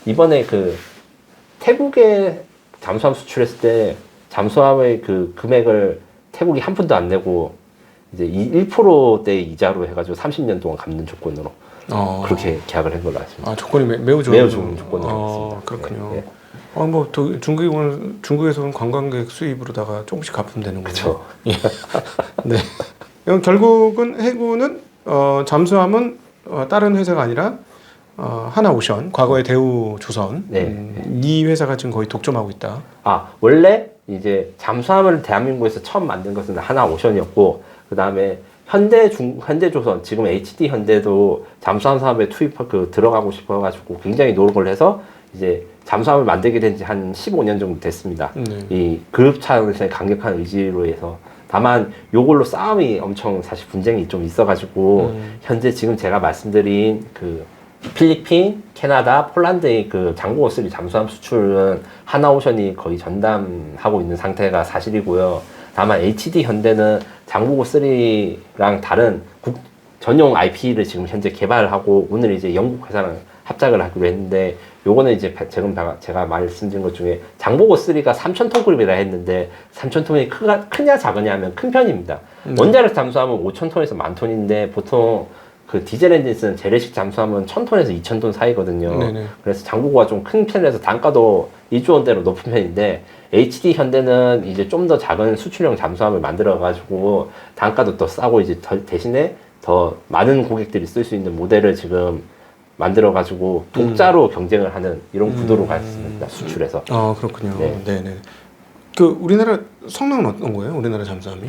이번에 태국에 잠수함 수출했을 때 잠수함의 금액을 태국이 한 푼도 안 내고 이제 1%대 이자로 해가지고 30년 동안 갚는 조건으로 그렇게 계약을 한 걸로 알습니다. 조건이 매우 좋은 매우 좋은 조건으로 했습니다. 그렇군요. 중국에서는 관광객 수입으로다가 조금씩 갚으면 되는 거죠. 그렇죠. 네. 결국은 해군은 잠수함은 다른 회사가 아니라 하나오션, 과거의 대우조선 이 회사가 지금 거의 독점하고 있다. 원래 이제 잠수함을 대한민국에서 처음 만든 것은 하나오션이었고 그 다음에 현대조선 지금 HD 현대도 잠수함 사업에 들어가고 싶어가지고 굉장히 노력을 해서 이제 잠수함을 만들게 된 지 한 15년 정도 됐습니다. 이 그룹 차원에서의 강력한 의지로 해서 다만 요걸로 싸움이 엄청 사실 분쟁이 좀 있어가지고 현재 지금 제가 말씀드린 필리핀, 캐나다, 폴란드의 장보고 3 잠수함 수출은 하나오션이 거의 전담하고 있는 상태가 사실이고요. 다만 HD 현대는 장보고 3랑 다른 전용 IP를 지금 현재 개발을 하고 오늘 이제 영국 회사랑 합작을 하기로 했는데 요거는 이제 지금 제가 말씀드린 것 중에 장보고 3가 3,000톤 급이라 했는데 3,000톤이 크냐 작으냐 하면 큰 편입니다. 원자력 잠수함은 5,000톤에서 10,000톤인데 보통 디젤 엔진 쓰는 재래식 잠수함은 1,000톤에서 2,000톤 사이거든요. 그래서 장보고가 좀 큰 편이라서 단가도 1조 원대로 높은 편인데 HD 현대는 이제 좀 더 작은 수출용 잠수함을 만들어가지고 단가도 더 싸고 이제 대신에 더 많은 고객들이 쓸 수 있는 모델을 지금 만들어가지고 독자로 경쟁을 하는 이런 구도로 갔습니다. 수출해서. 그렇군요. 네네. 우리나라 성능은 어떤 거예요? 우리나라 잠수함이?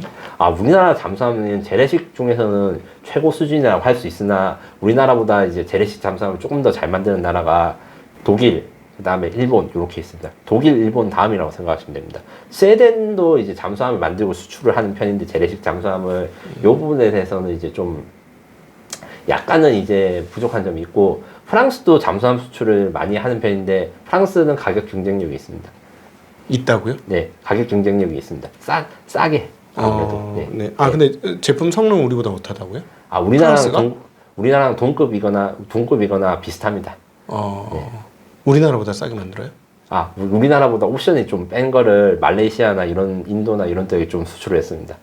우리나라 잠수함은 재래식 중에서는 최고 수준이라고 할 수 있으나 우리나라보다 이제 재래식 잠수함을 조금 더 잘 만드는 나라가 독일, 그 다음에 일본 이렇게 있습니다. 독일, 일본 다음이라고 생각하시면 됩니다. 스웨덴도 이제 잠수함을 만들고 수출을 하는 편인데 재래식 잠수함을 이 부분에 대해서는 이제 좀 약간은 이제 부족한 점이 있고 프랑스도 잠수함 수출을 많이 하는 편인데 프랑스는 가격 경쟁력이 있습니다. 있다고요? 네, 가격 경쟁력이 있습니다. 싸게 아무래도. 근데 제품 성능 우리보다 못하다고요? 우리나라랑 동급이거나 비슷합니다. 우리나라보다 싸게 만들어요? 우리나라보다 옵션이 좀 뺀 거를 말레이시아나 이런 인도나 이런 데에 좀 수출을 했습니다.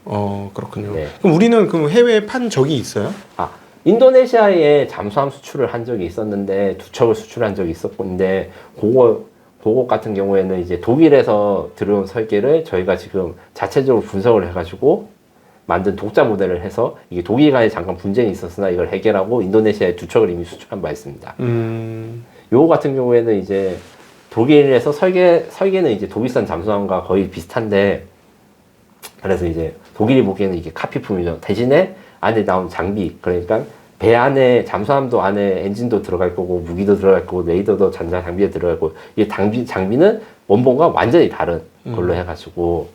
그렇군요. 네. 그럼 우리는 그 해외에 판 적이 있어요? 인도네시아에 잠수함 수출을 한 적이 있었는데 2척을 수출한 적이 있었는데 그거 같은 경우에는 이제 독일에서 들어온 설계를 저희가 지금 자체적으로 분석을 해가지고 만든 독자 모델을 해서 이게 독일 간에 잠깐 분쟁이 있었으나 이걸 해결하고 인도네시아에 2척을 이미 수출한 바 있습니다. 요거 같은 경우에는 이제 독일에서 설계는 이제 독일산 잠수함과 거의 비슷한데 그래서 이제 독일이 보기에는 이게 카피품이죠. 대신에 안에 나온 장비, 그러니까 배 안에 잠수함도 안에 엔진도 들어갈 거고 무기도 들어갈 거고 레이더도 전자 장비에 들어갈 거고 이게 장비는 원본과 완전히 다른 걸로 해가지고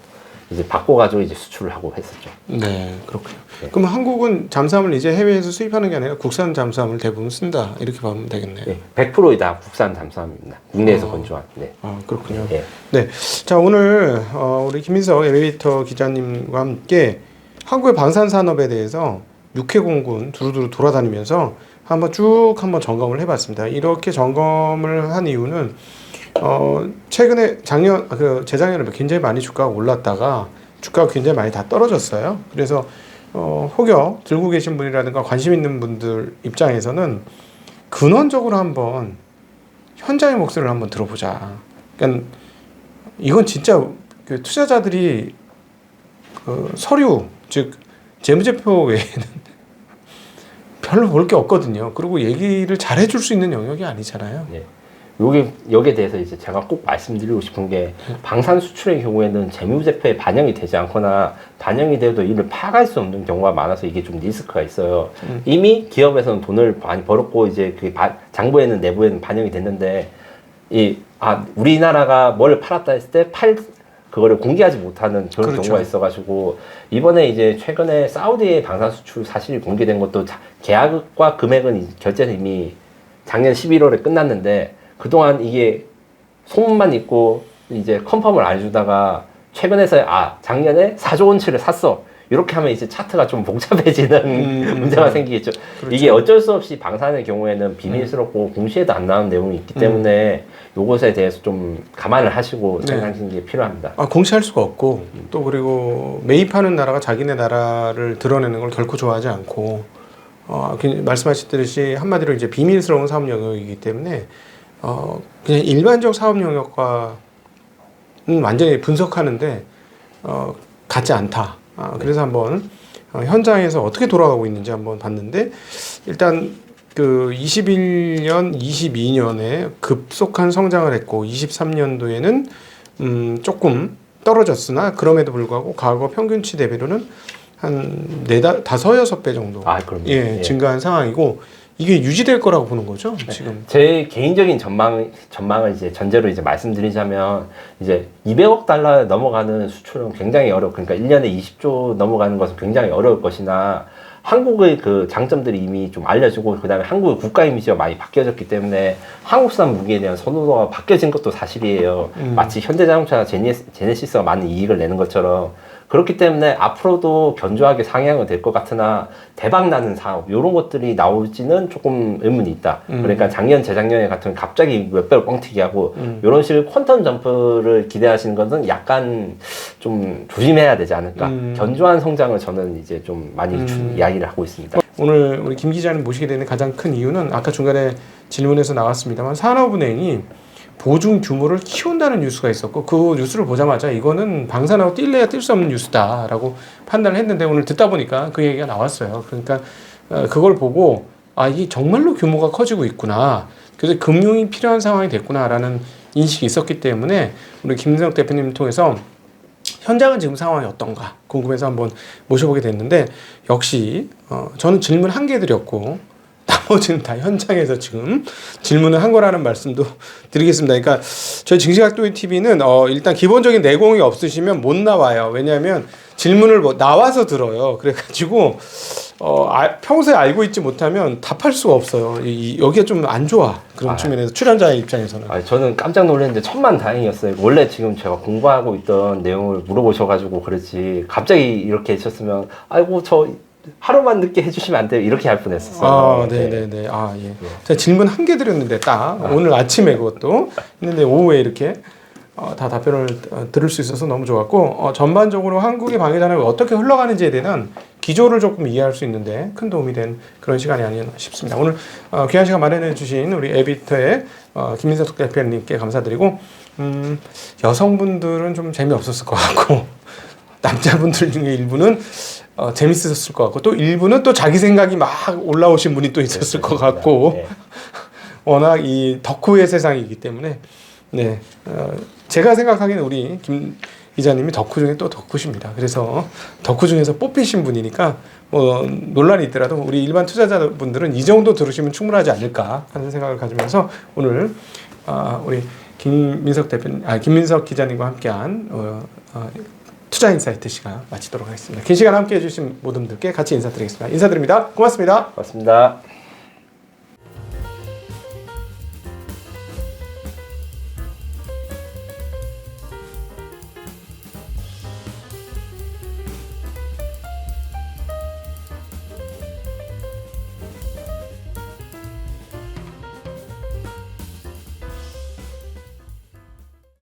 이제 바꿔가지고 이제 수출을 하고 했었죠. 네, 그렇군요. 네. 그럼 한국은 잠수함을 이제 해외에서 수입하는 게 아니라 국산 잠수함을 대부분 쓴다 이렇게 보면 되겠네요. 네, 100% 다 국산 잠수함입니다. 국내에서 건조한. 네. 그렇군요. 네. 네, 자 오늘 우리 김민석 엘리베이터 기자님과 함께 한국의 방산 산업에 대해서 육해공군 두루두루 돌아다니면서 한번 점검을 해봤습니다. 이렇게 점검을 한 이유는 최근에 재작년에 굉장히 많이 주가가 올랐다가 주가가 굉장히 많이 다 떨어졌어요. 그래서 혹여 들고 계신 분이라든가 관심 있는 분들 입장에서는 근원적으로 한번 현장의 목소리를 한번 들어보자. 그러니까 이건 진짜 그 투자자들이 서류 즉 재무제표 외에는 별로 볼 게 없거든요. 그리고 얘기를 잘 해줄 수 있는 영역이 아니잖아요. 네. 여기에 대해서 이제 제가 꼭 말씀드리고 싶은 게 방산 수출의 경우에는 재무제표에 반영이 되지 않거나 반영이 돼도 이를 파악할 수 없는 경우가 많아서 이게 좀 리스크가 있어요. 이미 기업에서는 돈을 많이 벌었고 이제 그 장부에는 내부에는 반영이 됐는데 우리나라가 뭘 팔았다 했을 때 그거를 공개하지 못하는 그런 그렇죠. 경우가 있어가지고 이번에 이제 최근에 사우디의 방산 수출 사실이 공개된 것도 계약과 금액은 결제는 이미 작년 11월에 끝났는데 그동안 이게 소문만 있고 이제 컨펌을 안 해주다가 최근에서 작년에 4조 원치를 샀어 이렇게 하면 이제 차트가 좀 복잡해지는 문제가 생기겠죠. 그렇죠. 이게 어쩔 수 없이 방산의 경우에는 비밀스럽고 공시에도 안 나오는 내용이 있기 때문에 요것에 대해서 좀 감안을 하시고 생각하시는 게 필요합니다. 공시할 수가 없고 또 그리고 매입하는 나라가 자기네 나라를 드러내는 걸 결코 좋아하지 않고 말씀하셨듯이 한마디로 이제 비밀스러운 사업 영역이기 때문에 그냥 일반적 사업 영역과는 완전히 분석하는데 같지 않다. 그래서 한번 현장에서 어떻게 돌아가고 있는지 한번 봤는데 일단 그 21년, 22년에 급속한 성장을 했고 23년도에는 조금 떨어졌으나 그럼에도 불구하고 과거 평균치 대비로는 한 5-6배 정도 증가한 상황이고 이게 유지될 거라고 보는 거죠, 지금. 제 개인적인 전망을 이제 전제로 이제 말씀드리자면 이제 200억 달러 넘어가는 수출은 굉장히 그러니까 1년에 20조 넘어가는 것은 굉장히 어려울 것이나 한국의 그 장점들이 이미 좀 알려지고 그다음에 한국의 국가 이미지가 많이 바뀌어졌기 때문에 한국산 무기에 대한 선호도가 바뀌어진 것도 사실이에요. 마치 현대자동차나 제네시스가 많은 이익을 내는 것처럼 그렇기 때문에 앞으로도 견조하게 상향은 될 것 같으나 대박 나는 사업 이런 것들이 나올지는 조금 의문이 있다. 그러니까 작년 재작년에 같은 갑자기 몇 배로 뻥튀기 하고 이런 식의 퀀텀 점프를 기대하시는 것은 약간 좀 조심해야 되지 않을까. 견조한 성장을 저는 이제 좀 많이 이야기를 하고 있습니다. 오늘 우리 김 기자님 모시게 되는 가장 큰 이유는 아까 중간에 질문에서 나왔습니다만 산업은행이 보증 규모를 키운다는 뉴스가 있었고 그 뉴스를 보자마자 이거는 방산하고 뛸래야 뛸 수 없는 뉴스다라고 판단을 했는데 오늘 듣다 보니까 그 얘기가 나왔어요. 그러니까 그걸 보고 이게 정말로 규모가 커지고 있구나. 그래서 금융이 필요한 상황이 됐구나라는 인식이 있었기 때문에 우리 김민석 대표님 통해서 현장은 지금 상황이 어떤가 궁금해서 한번 모셔보게 됐는데 역시 저는 질문 1개 드렸고 나머지는 다 현장에서 지금 질문을 한 거라는 말씀도 드리겠습니다. 그러니까 저희 증시각도기 TV는 일단 기본적인 내공이 없으시면 못 나와요. 왜냐하면 질문을 나와서 들어요. 그래가지고 평소에 알고 있지 못하면 답할 수가 없어요. 여기가 좀 안 좋아. 그런 측면에서 출연자의 입장에서는. 저는 깜짝 놀랐는데 천만다행이었어요. 원래 지금 제가 공부하고 있던 내용을 물어보셔가지고 그렇지 갑자기 이렇게 하셨으면 아이고 저 하루만 늦게 해주시면 안 돼요. 이렇게 할 뻔했었어요. 아, 네네네. 아, 예. 제가 질문 한 개 드렸는데 딱 오늘 아침에 그것도 했는데 오후에 이렇게 다 답변을 들을 수 있어서 너무 좋았고 전반적으로 한국의 방위산업이 어떻게 흘러가는지에 대한 기조를 조금 이해할 수 있는데 큰 도움이 된 그런 시간이 아니었나 싶습니다. 오늘 귀한 시간 마련해 주신 우리 에비터의 김민석 대표님께 감사드리고 여성분들은 좀 재미없었을 것 같고 남자분들 중에 일부는 재밌었을 것 같고 또 일부는 또 자기 생각이 막 올라오신 분이 또 있었을 것 같고 네. 워낙 이 덕후의 세상이기 때문에 네 제가 생각하기에는 우리 김 기자님이 덕후 중에 또 덕후십니다. 그래서 덕후 중에서 뽑히신 분이니까 뭐 논란이 있더라도 우리 일반 투자자분들은 이 정도 들으시면 충분하지 않을까 하는 생각을 가지면서 오늘 우리 김민석 기자님과 함께한 투자 인사이트 시간 마치도록 하겠습니다. 긴 시간 함께해 주신 모든 분들께 같이 인사드리겠습니다. 인사드립니다. 고맙습니다. 고맙습니다.